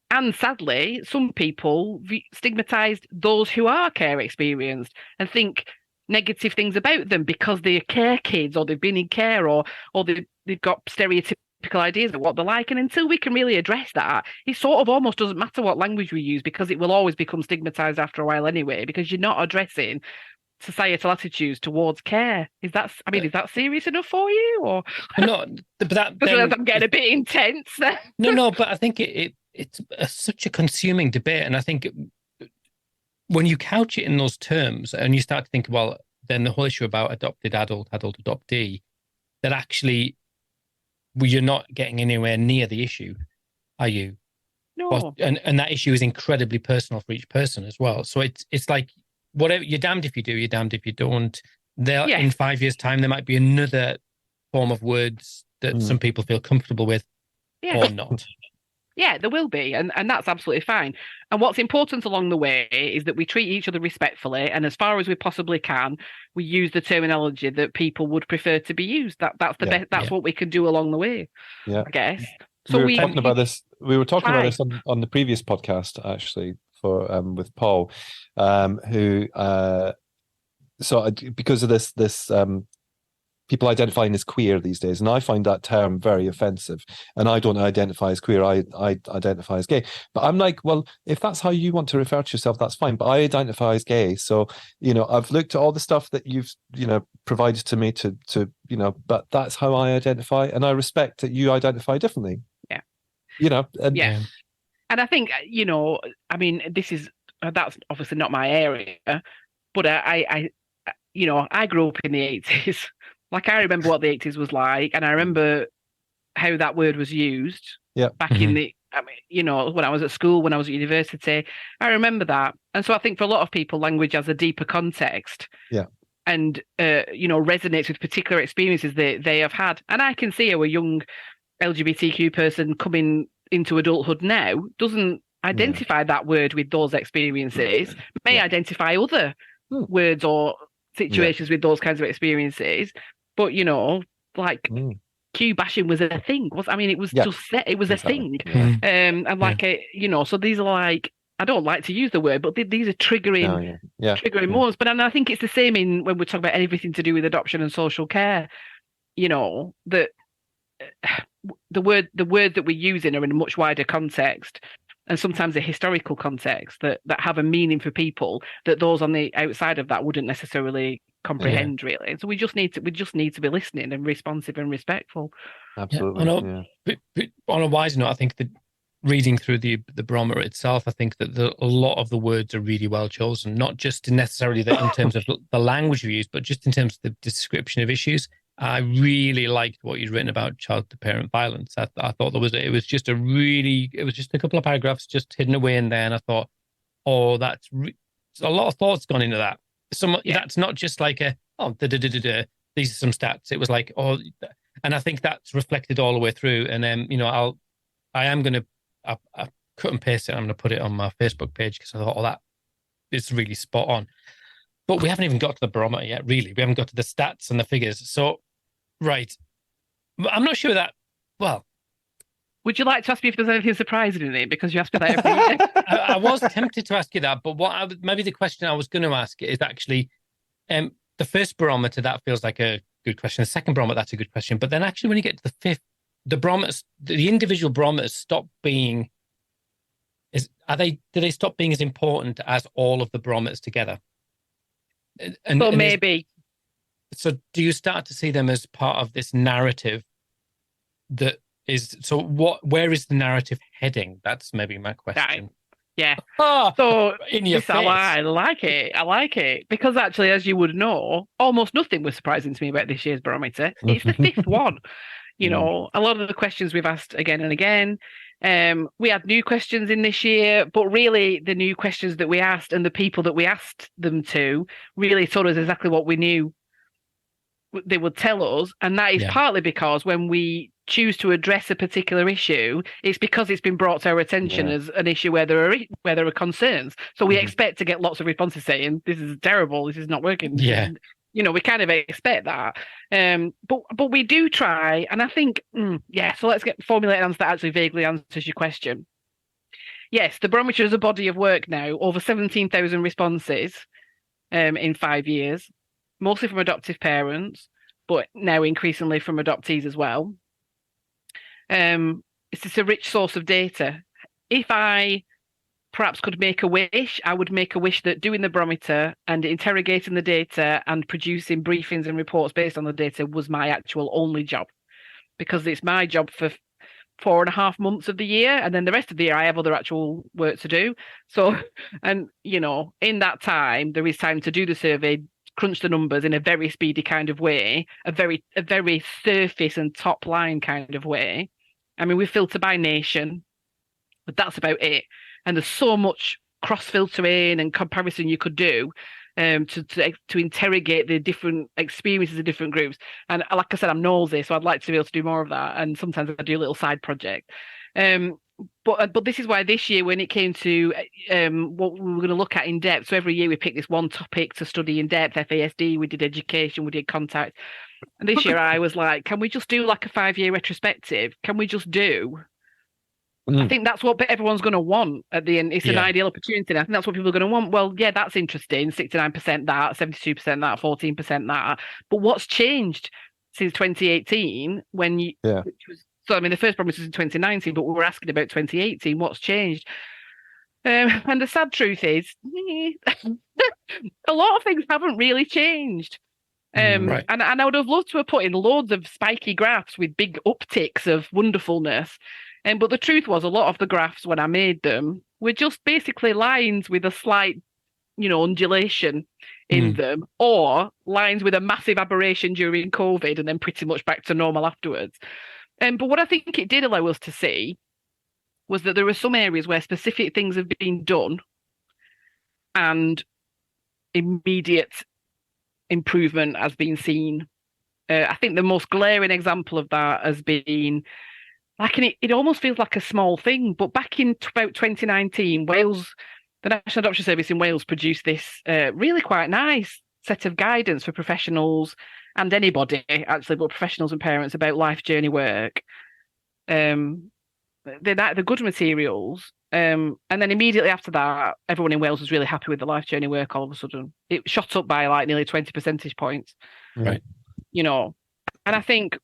And sadly, some people stigmatise those who are care experienced and think negative things about them because they're care kids, or they've been in care, or they've got stereotypical ideas of what they're like. And until we can really address that, it sort of almost doesn't matter what language we use, because it will always become stigmatised after a while anyway, because you're not addressing societal attitudes towards care. Is that serious enough for you? Or no, but I'm getting a bit intense there. No, but I think it's such a consuming debate, and I think when you couch it in those terms and you start to think, well, then the whole issue about adopted adult adoptee, that actually you're not getting anywhere near the issue, are you? No. And that issue is incredibly personal for each person as well. So it's like, whatever, you're damned if you do, you're damned if you don't. In 5 years' time, there might be another form of words that some people feel comfortable with or not. Yeah, there will be, and that's absolutely fine. And what's important along the way is that we treat each other respectfully, and as far as we possibly can, we use the terminology that people would prefer to be used. That's the best. That's what we can do along the way. Yeah, I guess. So we were talking about this. We were talking about this on the previous podcast, actually, with Paul, who because of this people identifying as queer these days, and I find that term very offensive. And I don't identify as queer; I identify as gay. But I'm like, well, if that's how you want to refer to yourself, that's fine. But I identify as gay, so I've looked at all the stuff that you've provided to me to but that's how I identify, and I respect that you identify differently. Yeah, and I think that's obviously not my area, but I grew up in the 80s. Like, I remember what the 80s was like, and I remember how that word was used back Mm-hmm. in the, I mean, you know, when I was at school, when I was at university, I remember that. And so I think for a lot of people, language has a deeper context. Yeah. And, you know, resonates with particular experiences they have had. And I can see how a young LGBTQ person coming into adulthood now doesn't identify that word with those experiences, may identify other words or situations with those kinds of experiences. But, you know, like Q bashing was a thing. It was just it was a thing. Yeah. And like you know, so these are like, I don't like to use the word, but these are triggering moments. But and I think it's the same in when we talk about everything to do with adoption and social care. You know, that the word that we're using are in a much wider context, and sometimes a historical context that have a meaning for people that those on the outside of that wouldn't necessarily comprehend really. So we just need to be listening and responsive and respectful. Absolutely. But on a wise note, I think that reading through the Barometer itself, I think that a lot of the words are really well chosen, not just necessarily in terms of the language we use, but just in terms of the description of issues. I really liked what you'd written about child-to-parent violence. I thought it was just a couple of paragraphs just hidden away in there, and I thought, oh, that's a lot of thoughts gone into that. That's not just like these are some stats. It was like, oh, and I think that's reflected all the way through. And you know, I cut and paste it. I'm going to put it on my Facebook page because I thought, oh, that is really spot on. But we haven't even got to the barometer yet, really. We haven't got to the stats and the figures. So, right. I'm not sure that, well. Would you like to ask me if there's anything surprising in it? Because you ask me that every year. I was tempted to ask you that, but maybe the question I was going to ask is actually, the first barometer, that feels like a good question. The second barometer, that's a good question. But then actually when you get to the fifth, the barometers, the individual barometers stop being, do they stop being as important as all of the barometers together? Well, maybe. So do you start to see them as part of this narrative that is, so where is the narrative heading? That's maybe my question. Yeah. So in your face. I like it. Because actually, as you would know, almost nothing was surprising to me about this year's barometer. It's the fifth one. You know, a lot of the questions we've asked again and again. We had new questions in this year, but really the new questions that we asked and the people that we asked them to really told us exactly what we knew they would tell us. And that is partly because when we choose to address a particular issue, it's because it's been brought to our attention as an issue where there are concerns. So we expect to get lots of responses saying, this is terrible, this is not working. Yeah. You know, we kind of expect that. But we do try, and I think, so let's formulate an answer that actually vaguely answers your question. Yes, the barometer is a body of work now, over 17,000 responses in 5 years, mostly from adoptive parents, but now increasingly from adoptees as well. It's just a rich source of data. If I perhaps could make a wish, I would make a wish that doing the barometer and interrogating the data and producing briefings and reports based on the data was my actual only job, because it's my job for 4.5 months of the year, and then the rest of the year I have other actual work to do. So, and you know, in that time there is time to do the survey, crunch the numbers in a very speedy kind of way, a very surface and top line kind of way. I mean, we filter by nation, but that's about it. And there's so much cross-filtering and comparison you could do to interrogate the different experiences of different groups. And like I said, I'm nosy, so I'd like to be able to do more of that. And sometimes I do a little side project. But this is why this year, when it came to what we were going to look at in depth, so every year we pick this one topic to study in depth, FASD, we did education, we did contact. And this year I was like, can we just do like a 5-year retrospective? Can we just do? I think that's what everyone's going to want at the end. It's an ideal opportunity. I think that's what people are going to want. Well, yeah, that's interesting. 69% that, 72% that, 14% that. But what's changed since 2018 when you, which was, so I mean, the first promise was in 2019, but we were asking about 2018. What's changed? And the sad truth is, a lot of things haven't really changed. Right. And I would have loved to have put in loads of spiky graphs with big upticks of wonderfulness. But the truth was, a lot of the graphs when I made them were just basically lines with a slight, undulation in them, or lines with a massive aberration during COVID and then pretty much back to normal afterwards. But what I think it did allow us to see was that there are some areas where specific things have been done and immediate improvement has been seen. I think the most glaring example of that has been like, and it almost feels like a small thing, but back in about 2019, Wales, the National Adoption Service in Wales produced this really quite nice set of guidance for professionals and anybody, actually, but professionals and parents about life journey work. They're good materials. And then immediately after that, everyone in Wales was really happy with the life journey work all of a sudden. It shot up by like nearly 20 percentage points. Right. You know, and I think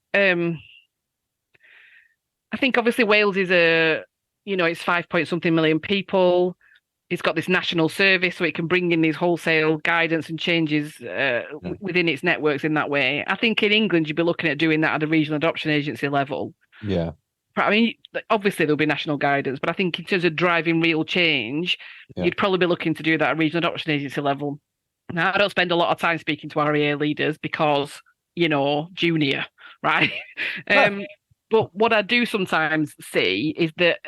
obviously Wales is it's 5 point something million people. It's got this national service, so it can bring in these wholesale guidance and changes within its networks in that way. I think in England, you'd be looking at doing that at a regional adoption agency level. Yeah. I mean, obviously there'll be national guidance, but I think in terms of driving real change, you'd probably be looking to do that at regional adoption agency level. Now, I don't spend a lot of time speaking to REA leaders because, junior, right? But what I do sometimes see is that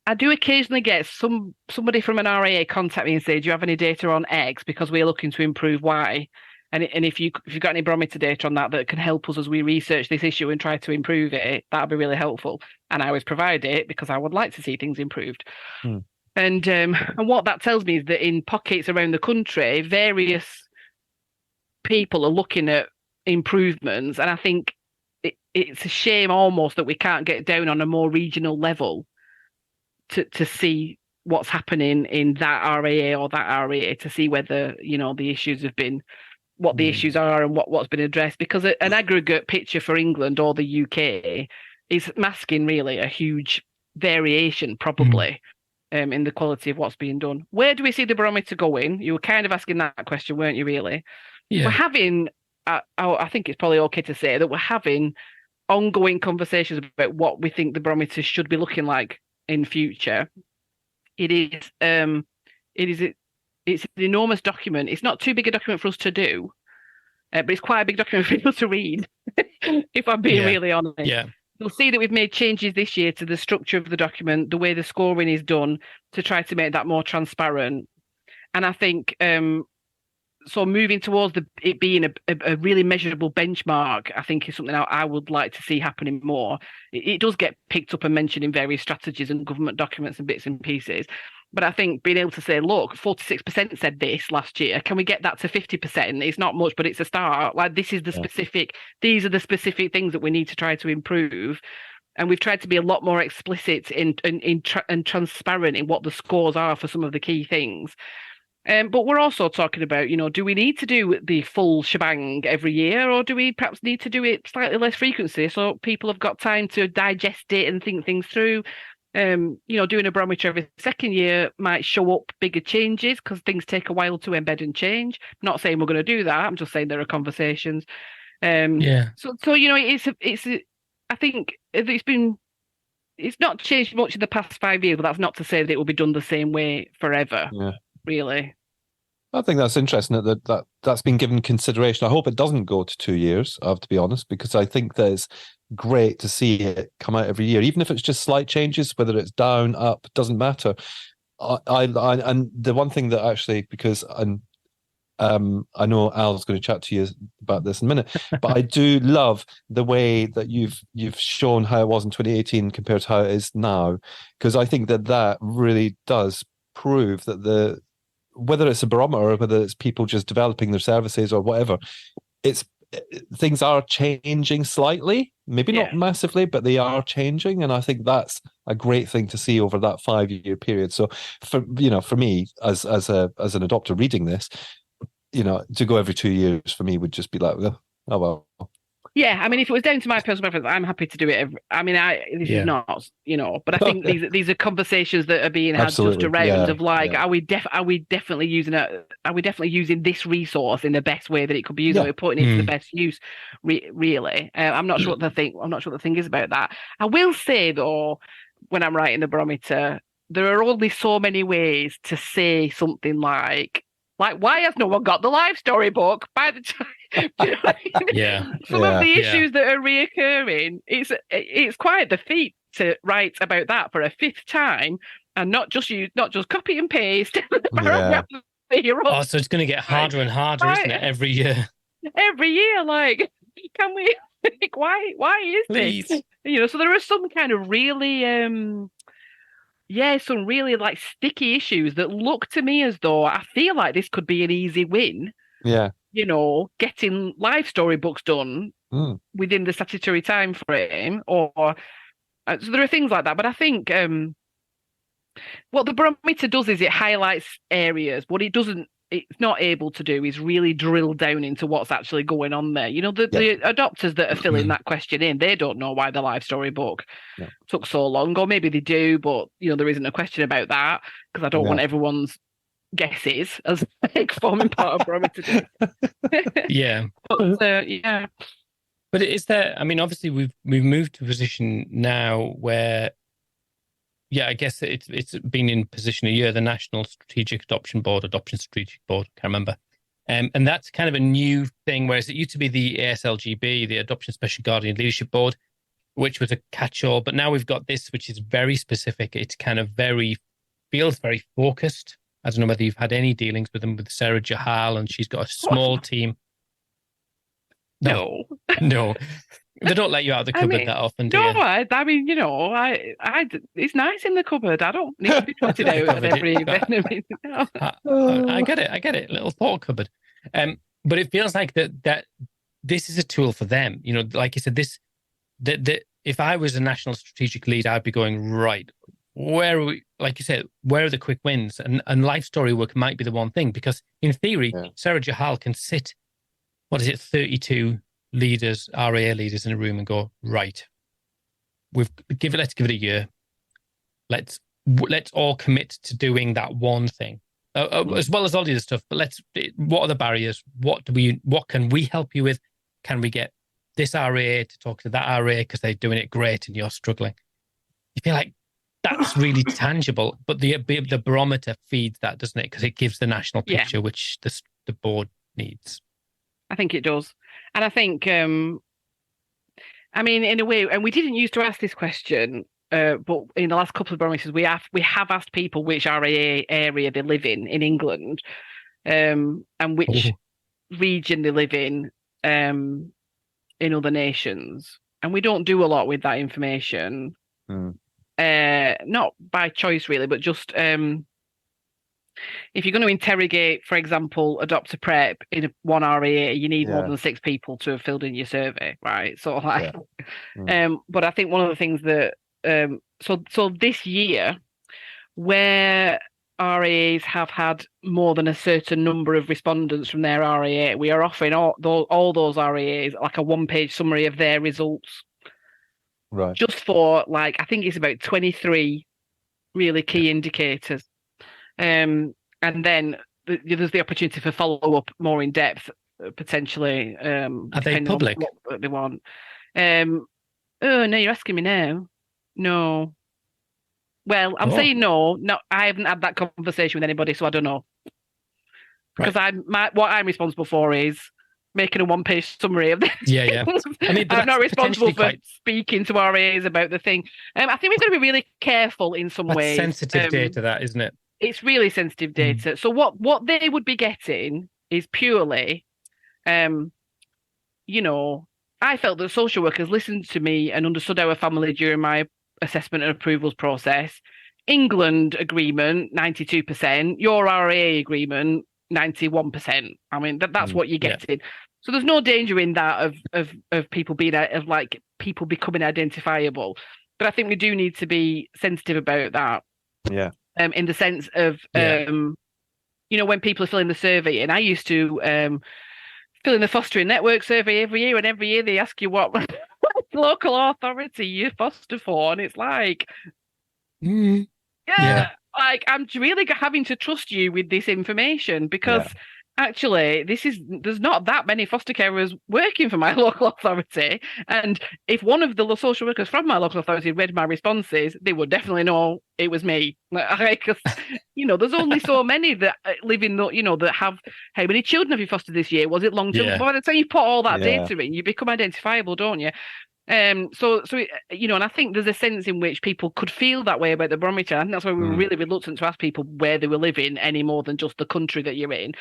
I do occasionally get somebody from an RAA contact me and say, "Do you have any data on X? Because we're looking to improve Y." And if you've got any barometer data on that can help us as we research this issue and try to improve it, that'd be really helpful. And I always provide it because I would like to see things improved. And what that tells me is that in pockets around the country, various people are looking at improvements, and I think it's a shame almost that we can't get down on a more regional level to see what's happening in that RAA or that RAA to see whether the issues have been what the issues are and what's been addressed, because an aggregate picture for England or the UK is masking really a huge variation probably in the quality of what's being done. Where do we see the barometer going? You were kind of asking that question, weren't you, really? Yeah. We're having, I think it's probably okay to say that we're having ongoing conversations about what we think the barometer should be looking like in future. It's an enormous document. It's not too big a document for us to do, but it's quite a big document for people to read, if I'm being really honest. Yeah. You'll see that we've made changes this year to the structure of the document, the way the scoring is done, to try to make that more transparent. And I think so moving towards it being a really measurable benchmark, I think is something I would like to see happening more. It does get picked up and mentioned in various strategies and government documents and bits and pieces. But I think being able to say, look, 46% said this last year. Can we get that to 50%? It's not much, but it's a start. Like, this is these are the specific things that we need to try to improve. And we've tried to be a lot more explicit and transparent in what the scores are for some of the key things. But we're also talking about, do we need to do the full shebang every year, or do we perhaps need to do it slightly less frequency so people have got time to digest it and think things through? Doing a barometer every second year might show up bigger changes because things take a while to embed and change. I'm not saying we're going to do that. I'm just saying there are conversations. So I think it's not changed much in the past 5 years, but that's not to say that it will be done the same way forever. Yeah. Really. I think that's interesting that's been given consideration. I hope it doesn't go to 2 years, I have to be honest, because I think that it's great to see it come out every year, even if it's just slight changes, whether it's down, up, doesn't matter. And the one thing that actually, because I know Al's going to chat to you about this in a minute, but I do love the way that you've shown how it was in 2018 compared to how it is now, because I think that really does prove that whether it's a barometer or whether it's people just developing their services or whatever, things are changing slightly, maybe not massively, but they are changing. And I think that's a great thing to see over that 5-year period. So for me as an adopter reading this, to go every 2 years for me would just be like, oh well. Yeah, I mean, if it was down to my personal preference, I'm happy to do it. This is not, but I think these are conversations that are being had just around of like, are we definitely using this resource in the best way that it could be used? Are we putting it to the best use? Really, I'm not sure what the thing is about that. I will say though, when I'm writing the barometer, there are only so many ways to say something like, Like, why has no one got the life story book by the time? Do you know what I mean? Yeah. Some of the issues that are reoccurring, it's quite the feat to write about that for a fifth time and not just copy and paste. Yeah. Oh, so it's going to get harder and harder, isn't it? Every year. Every year, like, can we? Like, why is Please. this? You know, so there are some kind of really, some really like sticky issues that look to me as though I feel like this could be an easy win. Yeah. You know, getting life story books done within the statutory time frame, or so there are things like that. But I think what the Barometer does is it highlights areas. What it's not able to do is really drill down into what's actually going on there. You know, the adopters that are filling that question in, they don't know why the life story book took so long, or maybe they do, but you know, there isn't a question about that because I don't want everyone's guesses as forming part of Barometer. Yeah. But is there? I mean, obviously we've moved to a position now where, I guess it's been in position a year. The National Strategic Adoption Strategic Board, can't remember, and that's kind of a new thing. Whereas it used to be the ASLGB, the Adoption Special Guardian Leadership Board, which was a catch-all. But now we've got this, which is very specific. It's kind of feels very focused. I don't know whether you've had any dealings with them, with Sarah Jahal, and she's got a small team. No. They don't let you out of the cupboard that often, do you? No, I mean, you know, it's nice in the cupboard. I don't need to be pointed out every evening. I get it. Little thought cupboard. But it feels like that this is a tool for them. You know, like you said, if I was a national strategic lead, I'd be going, right, where are we? Like you said, where are the quick wins? And life story work might be the one thing, because in theory, Sarah Jahal can sit, 32 leaders, RAA leaders in a room and go, right, let's give it a year. Let's all commit to doing that one thing, as well as all the other stuff. But what are the barriers? What can we help you with? Can we get this RAA to talk to that RAA because they're doing it great and you're struggling? You feel like that's really tangible, but the Barometer feeds that, doesn't it? Because it gives the national picture, which the board needs. I think it does. And I think, I mean, in a way, and we didn't used to ask this question, but in the last couple of barometers, we have asked people which RAA area they live in England, and which region they live in other nations. And we don't do a lot with that information. Not by choice, really, but just if you're going to interrogate, for example, Adopt a Prep in one RAA, you need more than 6 people to have filled in your survey, right? Sort of like, but I think one of the things that, so this year, where RAAs have had more than a certain number of respondents from their RAA, we are offering all those RAAs like a one-page summary of their results. Right. Just for I think it's about 23 really key indicators. And then there's the opportunity for follow-up more in depth, potentially. Are they public? What they want. Oh, no, you're asking me now. No. Well, I'm saying no. No, I haven't had that conversation with anybody, so I don't know. Because what I'm responsible for is making a one-page summary of this. Yeah. I mean, I'm not responsible for speaking to RAs about the thing. I think we've got to be really careful in some ways. Sensitive data, that, isn't it? It's really sensitive data. So what they would be getting is purely, you know, I felt that social workers listened to me and understood our family during my assessment and approvals process. England agreement, 92%. Your RAA agreement, 91%. I mean, that's what you're getting. So there's no danger in that of people being people becoming identifiable. But I think we do need to be sensitive about that. Yeah. In the sense of, you know, when people are filling the survey, and I used to fill in the fostering network survey every year, and every year they ask you what local authority you foster for, and it's like, like, I'm really having to trust you with this information because actually, there's not that many foster carers working for my local authority. And if one of the social workers from my local authority read my responses, they would definitely know it was me. Because, there's only so many that live in, that have, how many children have you fostered this year? Was it long term? Yeah. By the time you put all that Yeah. data in, you become identifiable, don't you? So and I think there's a sense in which people could feel that way about the barometer. I think that's why we were really reluctant to ask people where they were living any more than just the country that you're in.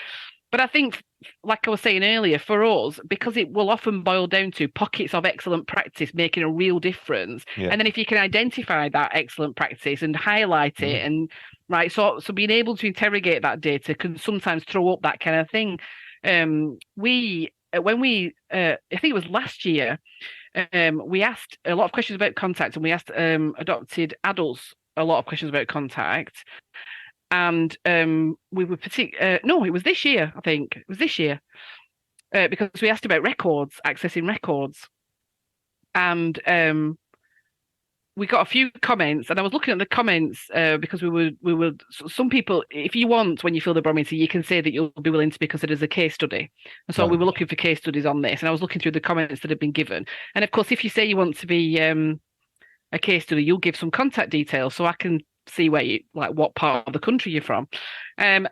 But I think, like I was saying earlier, for us, because it will often boil down to pockets of excellent practice making a real difference. Yeah. And then if you can identify that excellent practice and highlight it, and right, so being able to interrogate that data can sometimes throw up that kind of thing. I think it was last year, we asked a lot of questions about contact, and we asked adopted adults a lot of questions about contact. And we were no, it was this year, I think. It was this year. Because we asked about records, accessing records. And we got a few comments, and I was looking at the comments because we were some people, if you want, when you fill the barometer, you can say that you'll be willing to be considered as a case study. And so we were looking for case studies on this, and I was looking through the comments that have been given. And of course, if you say you want to be a case study, you'll give some contact details so I can see where you, like, what part of the country you're from. And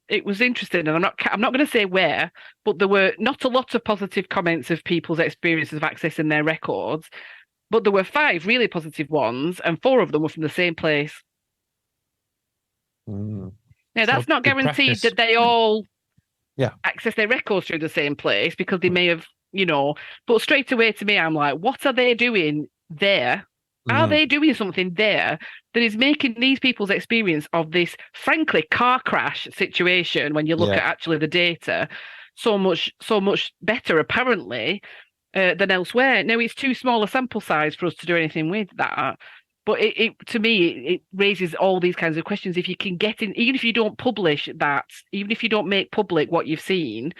it was interesting, and I'm not going to say where, but there were not a lot of positive comments of people's experiences of accessing their records, but there were 5 really positive ones, and 4 of them were from the same place. Now, that's not guaranteed that they all access their records through the same place, because they may have, but straight away to me, I'm like, what are they doing there? Are they doing something there that is making these people's experience of this, frankly, car crash situation, when you look at actually the data, so much better, apparently, than elsewhere? Now, it's too small a sample size for us to do anything with that. But it to me, it raises all these kinds of questions. If you can get in, even if you don't publish that, even if you don't make public what you've seen,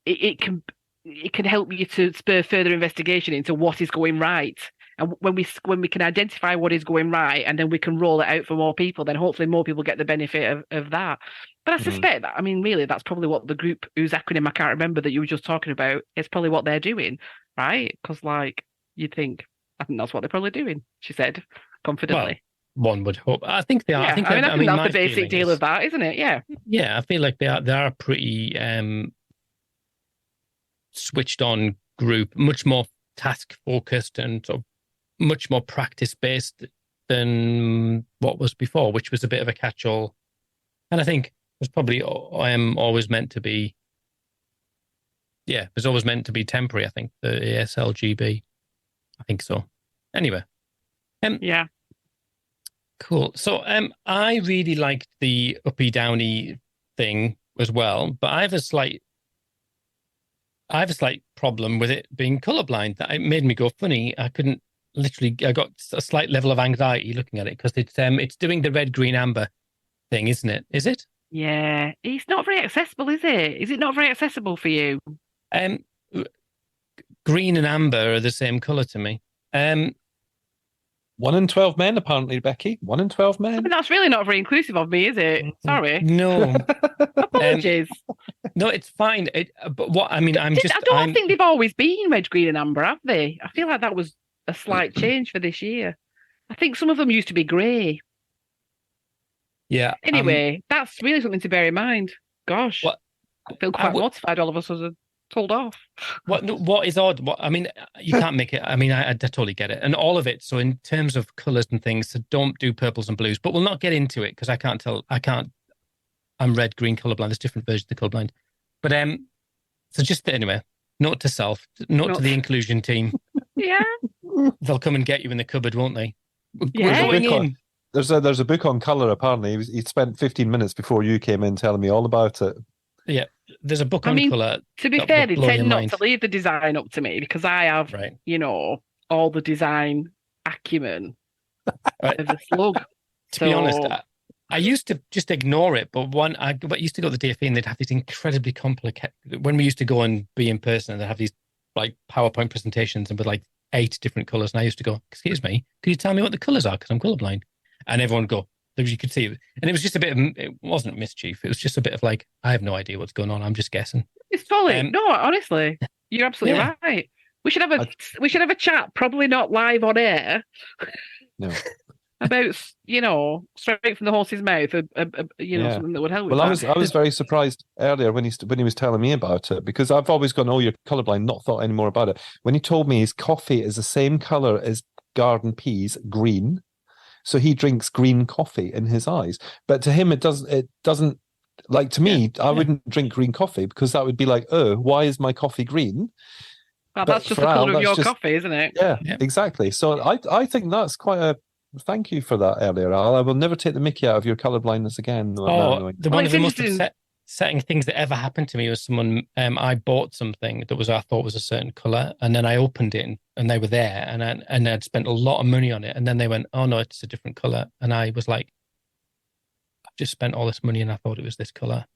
it can help you to spur further investigation into what is going right. And when we can identify what is going right, and then we can roll it out for more people, then hopefully more people get the benefit of that. But I suspect that, I mean, really, that's probably what the group whose acronym I can't remember that you were just talking about, it's probably what they're doing, right? Because, like, you'd think, I think that's what they're probably doing, she said confidently. Well, one would hope. I think they are. Yeah, I think that's the basic deal of that, isn't it? Yeah. Yeah, I feel like they are a pretty switched on group, much more task focused and sort of much more practice based than what was before, which was a bit of a catch all. And I think it was probably always meant to be. Yeah, it was always meant to be temporary. I think the ASLGB. I think so. Anyway. Yeah. Cool. So I really liked the uppy downy thing as well, but I have a slight problem with it being colorblind. That it made me go funny. I got a slight level of anxiety looking at it, because it's doing the red, green, amber thing, isn't it? Is it? Yeah. It's not very accessible, is it? Is it not very accessible for you? Green and amber are the same color to me. 1 in 12 men, apparently, Becky. 1 in 12 men. I mean, that's really not very inclusive of me, is it? Sorry. No. Apologies. No, it's fine. But what I mean, I don't think they've always been red, green, and amber, have they? I feel like that was a slight change for this year. I think some of them used to be grey. Yeah. Anyway, that's really something to bear in mind. Gosh, I feel quite mortified all of us are told off. What is odd? I mean, you can't make it. I mean, I totally get it, and all of it. So in terms of colours and things, so don't do purples and blues. But we'll not get into it because I can't tell. I'm red, green, colourblind. There's different versions of the colourblind. But so just anyway, note to self, note to the inclusion team. Yeah, they'll come and get you in the cupboard, won't they? Yeah. There's a book on colour. Apparently, he spent 15 minutes before you came in telling me all about it. Yeah, there's a book on colour. To be fair, they tend not to leave the design up to me, because I have, all the design acumen of the slug. To be honest, I used to just ignore it, but I used to go to the DFE and they'd have these incredibly complicated. When we used to go and be in person, they'd have these like PowerPoint presentations and with like 8 different colours, and I used to go, "Excuse me, could you tell me what the colours are? Because I'm colourblind." And everyone would go, You could see it. And it was just a bit of, it wasn't mischief. It was just a bit of like, I have no idea what's going on. I'm just guessing. It's solid. No, honestly, you're absolutely right. We should have a chat, probably not live on air. No. About, straight from the horse's mouth, something that would help with that. that. I was very surprised earlier when he was telling me about it, because I've always gone, oh, you're colorblind, not thought any more about it. When he told me his coffee is the same color as garden peas, green, so he drinks green coffee in his eyes. But to him, it doesn't like, to me, I wouldn't drink green coffee, because that would be like, oh, why is my coffee green? Well, that's just the color of your coffee, isn't it? Yeah, exactly. So I think that's quite a... Thank you for that earlier, Al. I will never take the mickey out of your colorblindness again. One of the most upsetting things that ever happened to me was someone, I bought something that I thought was a certain color, and then I opened it and they were there, and I'd spent a lot of money on it, and then they went, oh no, it's a different color. And I was like, I've just spent all this money and I thought it was this color.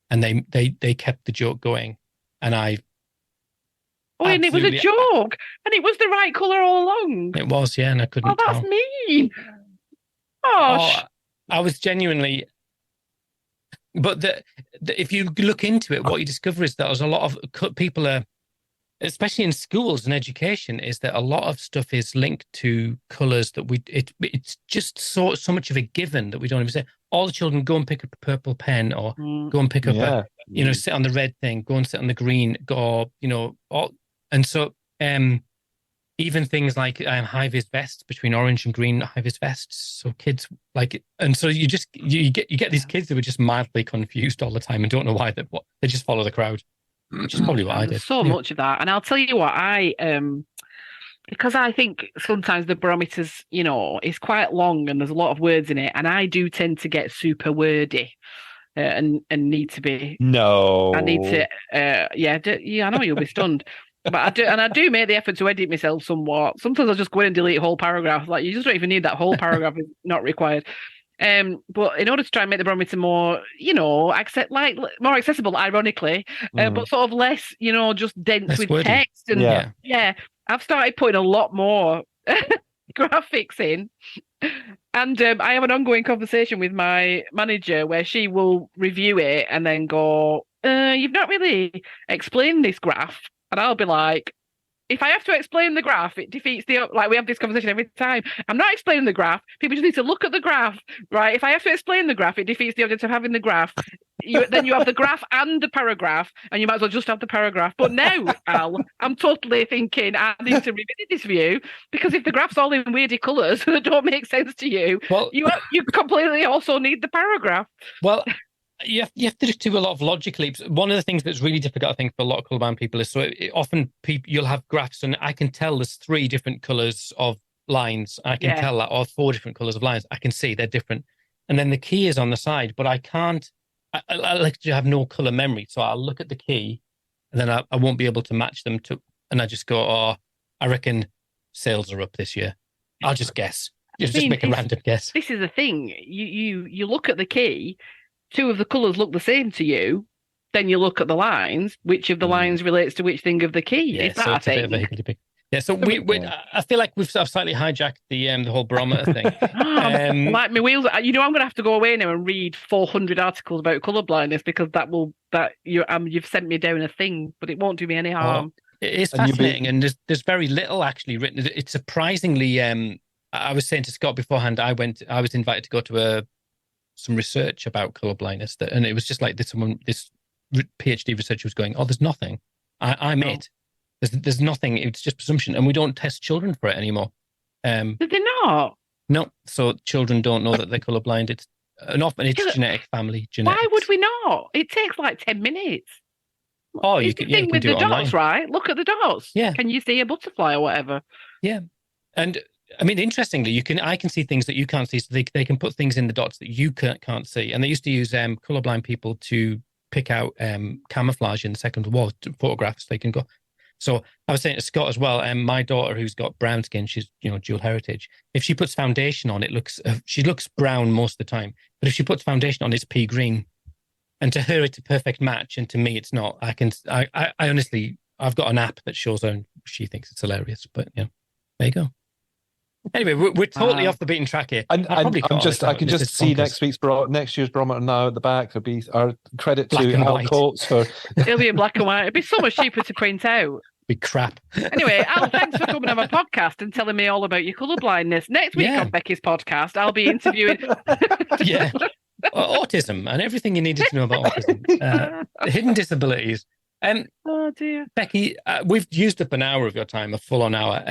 And they kept the joke going, and I... Oh, and it was a joke, and it was the right colour all along. It was, yeah, and I couldn't tell. Oh, that's mean. I was genuinely... But if you look into it, what you discover is that there's a lot of people are, especially in schools and education, is that a lot of stuff is linked to colours that it's just so much of a given that we don't even say. All the children go and pick up a purple pen, or go and pick up sit on the red thing, go and sit on the green, and so even things like high-vis vests, between orange and green high-vis vests. So kids like it. And so you get these kids who are just mildly confused all the time and don't know why they just follow the crowd, which is probably what I did. So much of that. And I'll tell you what, because I think sometimes the barometers, is quite long and there's a lot of words in it, and I do tend to get super wordy. And need to be. No. I need to. I know you'll be stunned. But I do make the effort to edit myself somewhat. Sometimes I'll just go in and delete whole paragraphs. Like, you just don't even need that whole paragraph. Is not required. But in order to try and make the barometer more, more accessible, ironically, but sort of less, just dense with wordy text. And I've started putting a lot more graphics in. And I have an ongoing conversation with my manager where she will review it and then go, you've not really explained this graph. And I'll be like, if I have to explain the graph, it defeats we have this conversation every time. I'm not explaining the graph. People just need to look at the graph, right? If I have to explain the graph, it defeats the object of having the graph. Then you have the graph and the paragraph, and you might as well just have the paragraph. But now, Al, I'm totally thinking I need to revisit this view, because if the graph's all in weirdy colours that don't make sense to you, you completely also need the paragraph. Well, you have to do a lot of logic leaps. One of the things that's really difficult, I think, for a lot of colourblind people is often you'll have graphs, and I can tell there's 3 different colours of lines. I can tell that, or 4 different colours of lines. I can see they're different. And then the key is on the side, but I can't. I like to have no colour memory, so I'll look at the key, and then I won't be able to match them and I just go, oh, I reckon sales are up this year. I'll just guess. Just make a random guess. This is the thing. You look at the key. 2 of the colours look the same to you, then you look at the lines. Which of the lines relates to which thing of the key? Is that a thing? Yeah, so I feel like I've slightly hijacked the whole barometer thing. Like my wheels, I'm going to have to go away now and read 400 articles about colour blindness, because you've sent me down a thing, but it won't do me any harm. It is fascinating, and there's very little actually written. It's surprisingly. I was saying to Scott beforehand, I was invited to go to some research about colour blindness, and it was just like this PhD researcher was going, oh, there's nothing. I'm it. There's nothing. It's just presumption, and we don't test children for it anymore. Did they not? No, so children don't know that they're colourblind. It's genetic, family genetics. Why would we not? It takes like 10 minutes. Oh, you can with the dots, right? Look at the dots. Yeah. Can you see a butterfly or whatever? Yeah, and I mean, interestingly, I can see things that you can't see, so they can put things in the dots that you can't see. And they used to use colourblind people to pick out camouflage in the Second World War photographs. They can go. So I was saying to Scott as well, my daughter, who's got brown skin, she's dual heritage. If she puts foundation on, she looks brown most of the time. But if she puts foundation on, it's pea green. And to her, it's a perfect match, and to me, it's not. I honestly, I've got an app that shows her, and she thinks it's hilarious. But there you go. Anyway, we're totally off the beaten track here. And I can just see next year's barometer now at the back. There'll be our credit black to and Al white. Coates for. It'll be in black and white. It'd be so much cheaper to print out. Be crap. Anyway, Al, thanks for coming on my podcast and telling me all about your colour blindness. Next week on Becky's podcast, I'll be interviewing. Autism and everything you needed to know about autism, hidden disabilities. Oh dear, Becky, we've used up an hour of your time, a full-on hour.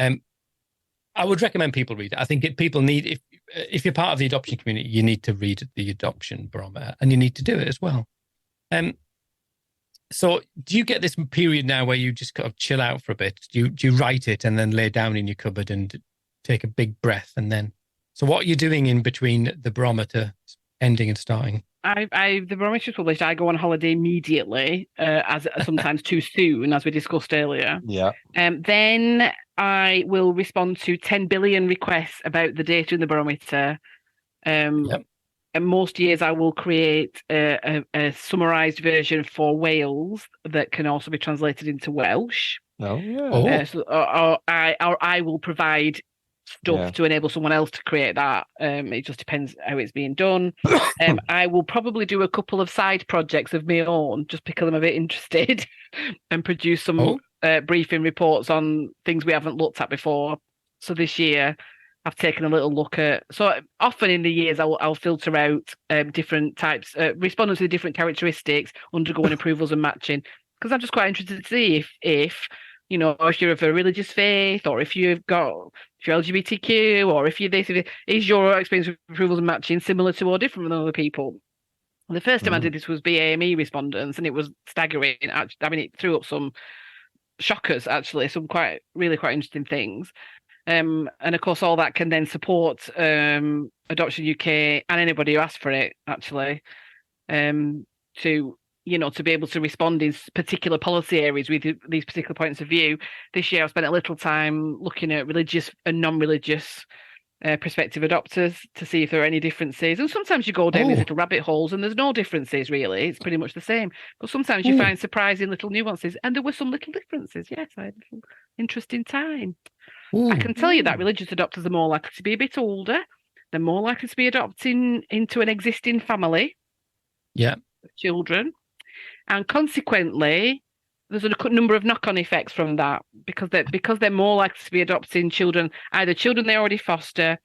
I would recommend people read it. I think people need, if you're part of the adoption community, you need to read the Adoption Barometer, and you need to do it as well. So do you get this period now where you just kind of chill out for a bit? Do you write it and then lay down in your cupboard and take a big breath and then... So what are you doing in between the barometer ending and starting? The barometer is published. I go on holiday immediately, as sometimes too soon, as we discussed earlier. Yeah. Then I will respond to 10 billion requests about the data in the barometer. And most years I will create a summarised version for Wales that can also be translated into Welsh. Oh, yeah. Or I will provide stuff to enable someone else to create that. It just depends how it's being done. I will probably do a couple of side projects of my own just because I'm a bit interested and produce some briefing reports on things we haven't looked at before. So this year I've taken a little look at, so often in the years I'll filter out different types, respondents with different characteristics, undergoing approvals and matching, because I'm just quite interested to see if if you're of a religious faith, or if you're LGBTQ, or if you're this, is your experience with approvals and matching similar to or different from other people? The first time I did this was BAME respondents, and it was staggering. I mean, it threw up some shockers, actually, some really quite interesting things. And of course, all that can then support Adoption UK and anybody who asks for it, actually, to be able to respond in particular policy areas with these particular points of view. This year, I've spent a little time looking at religious and non-religious prospective adopters to see if there are any differences. And sometimes you go down these little rabbit holes and there's no differences, really. It's pretty much the same. But sometimes you find surprising little nuances. And there were some little differences. Yes, I had an interesting time. I can tell you that religious adopters are more likely to be a bit older. They're more likely to be adopting into an existing family. Yeah. Children. And consequently, there's a number of knock-on effects from that because they're more likely to be adopting children, either children they already foster,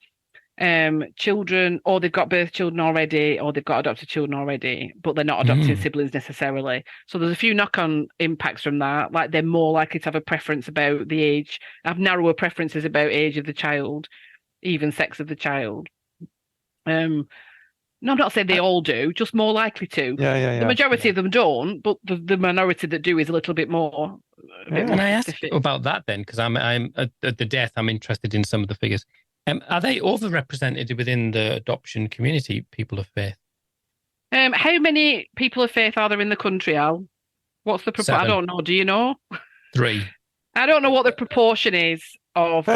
children, or they've got birth children already, or they've got adopted children already, but they're not adopting siblings necessarily. So there's a few knock-on impacts from that. Like they're more likely to have a preference about the age, have narrower preferences about age of the child, even sex of the child. No, I'm not saying they all do, just more likely to. Yeah. The majority of them don't, but the minority that do is a little bit more. Can I ask about that then? Because I'm at the death, I'm interested in some of the figures. Are they overrepresented within the adoption community, people of faith? How many people of faith are there in the country, Al? What's the proportion? I don't know. Do you know? 3. I don't know what the proportion is of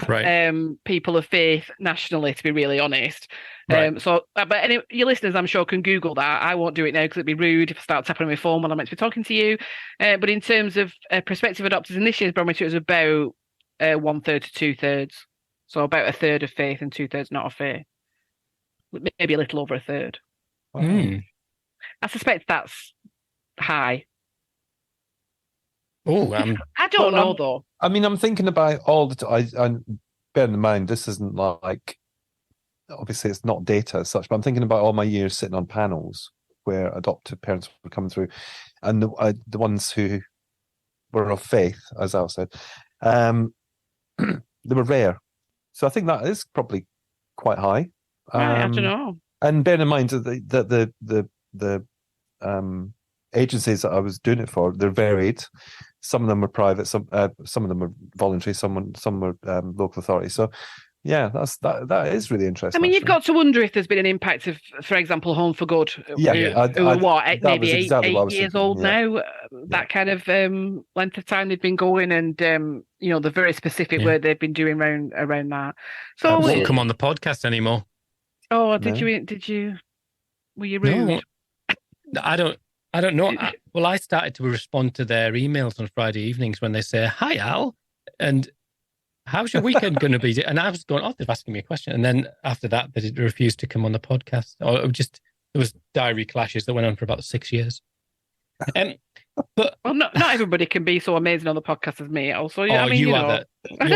people of faith nationally, to be really honest. But your listeners, I'm sure, can Google that. I won't do it now because it'd be rude if I start tapping on my phone when I'm meant to be talking to you. But in terms of prospective adopters in this year's barometer, it was about 1/3 to 2/3. So about 1/3 of faith and 2/3 not of faith. Maybe a little over 1/3. I suspect that's high. I don't know though. I mean, I'm thinking about all the time. Bearing in mind, this isn't like, obviously it's not data as such, but I'm thinking about all my years sitting on panels where adoptive parents were coming through, and the ones who were of faith, as Al said, they were rare. So I think that is probably quite high. I don't know. And bearing in mind that the agencies that I was doing it for, they're varied. Some of them were private, some of them were voluntary, some were local authorities. So yeah, that is really interesting. I mean, you've got to wonder if there's been an impact of, for exple, Home for Good. Maybe eight years old now. That kind of length of time they've been going, and the very specific work they've been doing around that. So won't come on the podcast anymore. Oh, did you? Were you rude? No, I don't know. I started to respond to their emails on Friday evenings when they say, "Hi, Al," and how's your weekend going to be? And I was going, oh, they're asking me a question. And then after that, they refused to come on the podcast. Or it was just, there was diary clashes that went on for about 6 years. But well, not everybody can be so amazing on the podcast as me. Also, you are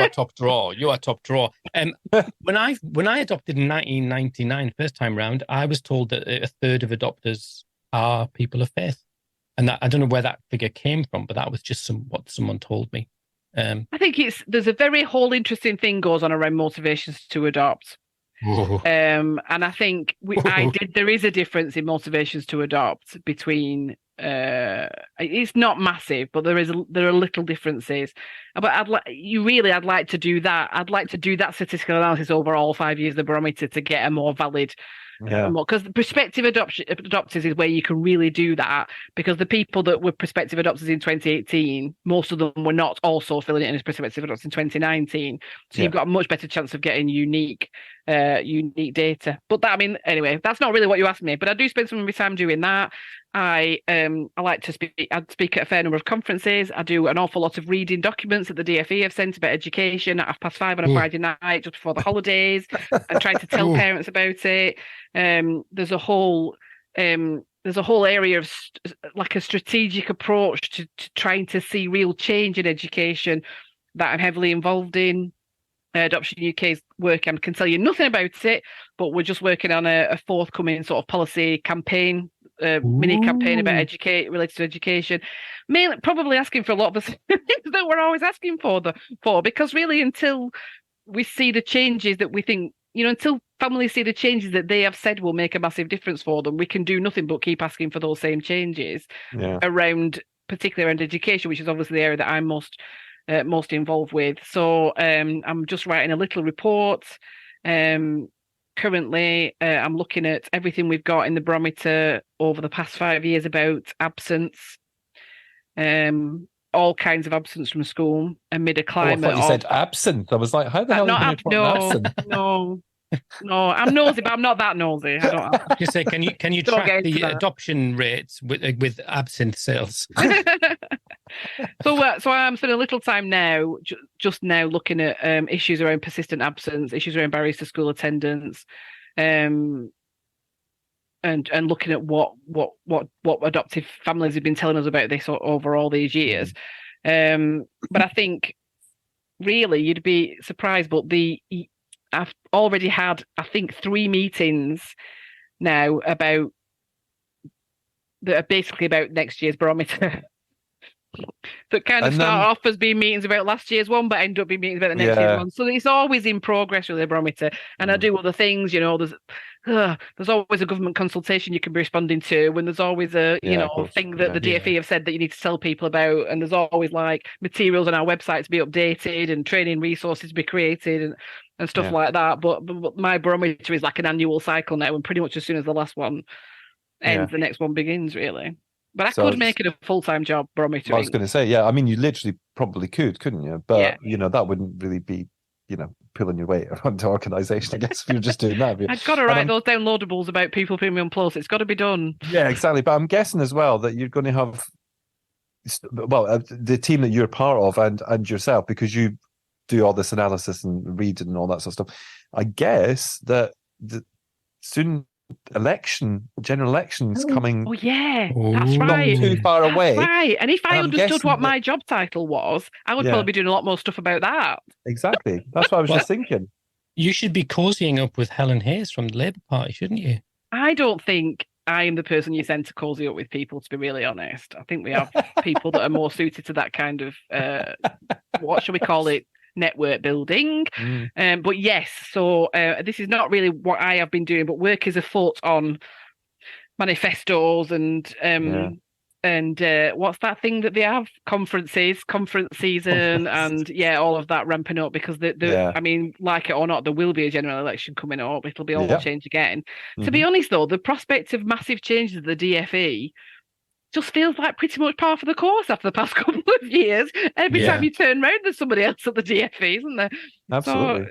top draw. You are top draw. When I adopted in 1999, first time round, I was told that a third of adopters are people of faith, and that, I don't know where that figure came from, but that was just what someone told me. I think there's a very whole interesting thing goes on around motivations to adopt. And I think there is a difference in motivations to adopt between. It's not massive, but there are little differences. But I'd like to do that. I'd like to do that statistical analysis over all 5 years of the Barometer to get a more valid. Because the prospective adopters is where you can really do that, because the people that were prospective adopters in 2018, most of them were not also filling it in as prospective adopters in 2019. So you've got a much better chance of getting unique data. But anyway, that's not really what you asked me. But I do spend some of my time doing that. I like to speak. I speak at a fair number of conferences. I do an awful lot of reading documents that the DFE have sent about education at 5:30 on a Friday night just before the holidays, and trying to tell parents about it. There's a whole area of like a strategic approach to trying to see real change in education that I'm heavily involved in. Adoption UK's work, and can tell you nothing about it, but we're just working on a forthcoming sort of policy campaign. Mini campaign about related to education, mainly probably asking for a lot of the things that we're always asking for, because really until we see the changes that we think, until families see the changes that they have said will make a massive difference for them, we can do nothing but keep asking for those same changes particularly around education, which is obviously the area that I'm most involved with. So I'm just writing a little report. Currently, I'm looking at everything we've got in the Barometer over the past 5 years about absence, all kinds of absence from school amid a climate. I thought you said absinthe. I was like, how the hell are you going to absinthe? No, I'm nosy, but I'm not that nosy. I don't. Just say, can you track the adoption rates with absinthe sales? So I'm spending a little time now, just now, looking at issues around persistent absence, issues around barriers to school attendance, and looking at what adoptive families have been telling us about this over all these years. But I think really you'd be surprised, but I've already had, I think, 3 meetings now that are basically about next year's Barometer. That kind of start off as being meetings about last year's one, but end up being meetings about the next year's one. So it's always in progress with the Barometer. And I do other things, there's always a government consultation you can be responding to, when there's always a thing that the DFE have said that you need to tell people about, and there's always like materials on our website to be updated and training resources to be created and stuff like that. But my Barometer is like an annual cycle now, and pretty much as soon as the last one ends, the next one begins, really. But I could make it a full-time job, Barometer. I was going to say, you literally probably couldn't you? But, that wouldn't really be, pulling your weight around the organisation, I guess, if you're just doing that. I've got to write those downloadables about People Premium Plus. It's got to be done. Yeah, exactly. But I'm guessing as well that you're going to have, the team that you're part of and yourself, because you do all this analysis and read and all that sort of stuff. I guess that soon general elections coming. Oh yeah, that's right. Not too far away. Right. And if I understood what my job title was, I would probably be doing a lot more stuff about that. Exactly. That's what I was just thinking. You should be cozying up with Helen Hayes from the Labour Party, shouldn't you? I don't think I am the person you send to cozy up with people, to be really honest. I think we have people that are more suited to that kind of what shall we call it? Network building. But yes, so this is not really what I have been doing, but work is afoot on manifestos and what's that thing that they have? Conference season, and all of that ramping up, because I mean, like it or not, there will be a general election coming up. It'll be all change again. To be honest though, the prospect of massive changes at the DFE just feels like pretty much par for the course after the past couple of years. Every time you turn around, there's somebody else at the DFE, isn't there? Absolutely.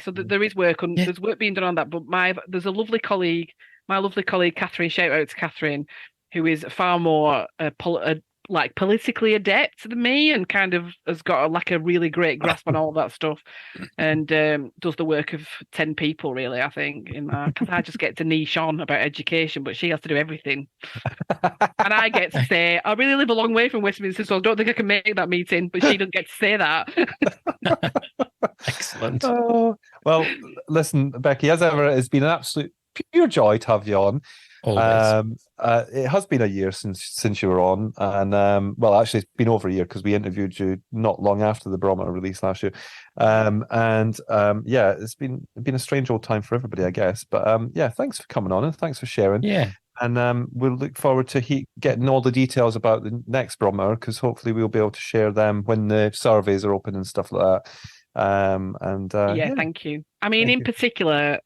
So there is work on. There's work being done on that. But there's a lovely colleague, my lovely colleague Catherine. Shout out to Catherine, who is far more like politically adept than me and kind of has got like a really great grasp on all that stuff, and does the work of 10 people really, I think, in that, because I just get to niche on about education, but she has to do everything. And I get to say, I really live a long way from Westminster, so I don't think I can make that meeting, but she doesn't get to say that. Excellent. Oh, well, listen, Becky, as ever, it's been an absolute pure joy to have you on. Always. It has been a year since you were on, and well, actually, it's been over a year because we interviewed you not long after the Barometer release last year, yeah, it's been a strange old time for everybody, I guess. But yeah, thanks for coming on and thanks for sharing. Yeah. And we'll look forward to getting all the details about the next Barometer, because hopefully we'll be able to share them when the surveys are open and stuff like that. Yeah, thank you. I mean, in particular,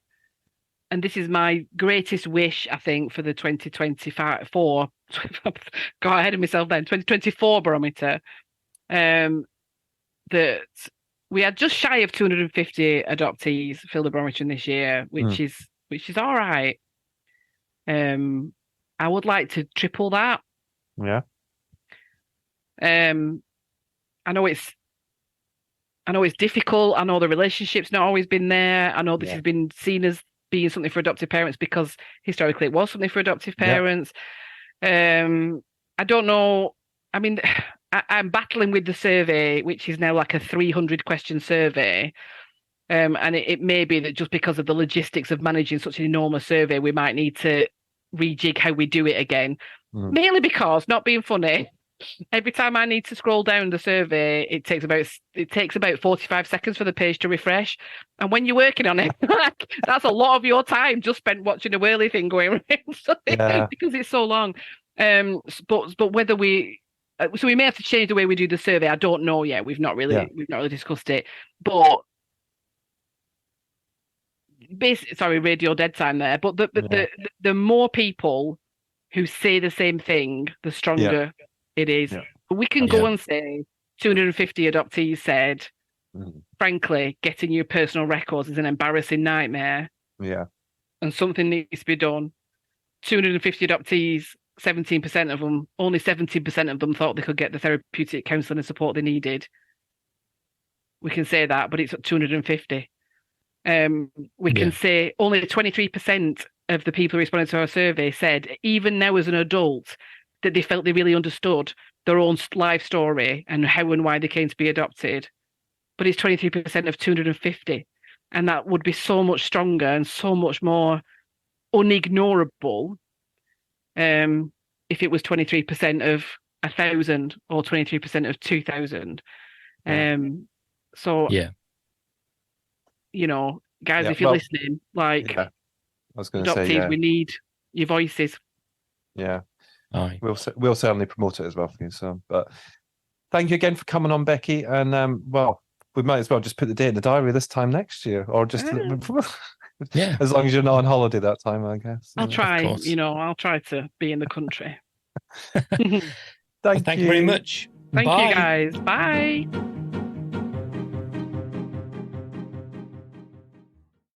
and this is my greatest wish, I think, for the 2024, got ahead of myself then, 2024 Barometer, that we had just shy of 250 adoptees fill the Barometer in this year, which is all right. I would like to triple that. Yeah. I know it's difficult. I know the relationship's not always been there. I know this has been seen as being something for adoptive parents because historically it was something for adoptive parents. I don't know. I mean, I'm battling with the survey, which is now like a 300 question survey. And it may be that just because of the logistics of managing such an enormous survey, we might need to rejig how we do it again. Mainly because, not being funny, every time I need to scroll down the survey, it takes about 45 seconds for the page to refresh. And when you're working on it, that's a lot of your time just spent watching a whirly thing going around because it's so long. But whether we may have to change the way we do the survey. I don't know yet. We've not really discussed it. But sorry, radio dead time there. But the more people who say the same thing, the stronger it is. We can go and say 250 adoptees said, frankly, getting your personal records is an embarrassing nightmare. Yeah. And something needs to be done. 250 adoptees, 17% of them, only 17% of them thought they could get the therapeutic counselling and support they needed. We can say that, but it's at 250. We can say only 23% of the people who responded to our survey said, even now as an adult, that they felt they really understood their own life story and how and why they came to be adopted. But it's 23% of 250. And that would be so much stronger and so much more unignorable if it was 23% of 1,000 or 23% of 2,000. So, you know, guys, if you're listening, like, I was going to adoptees, say, we need your voices. Yeah. We'll certainly promote it as well for you. So, but thank you again for coming on, Becky. And well, we might as well just put the date in the diary this time next year, or just as long as you're not on holiday that time, I guess. I'll try. I'll try to be in the country. Thank you very much. Thank you, guys. Bye.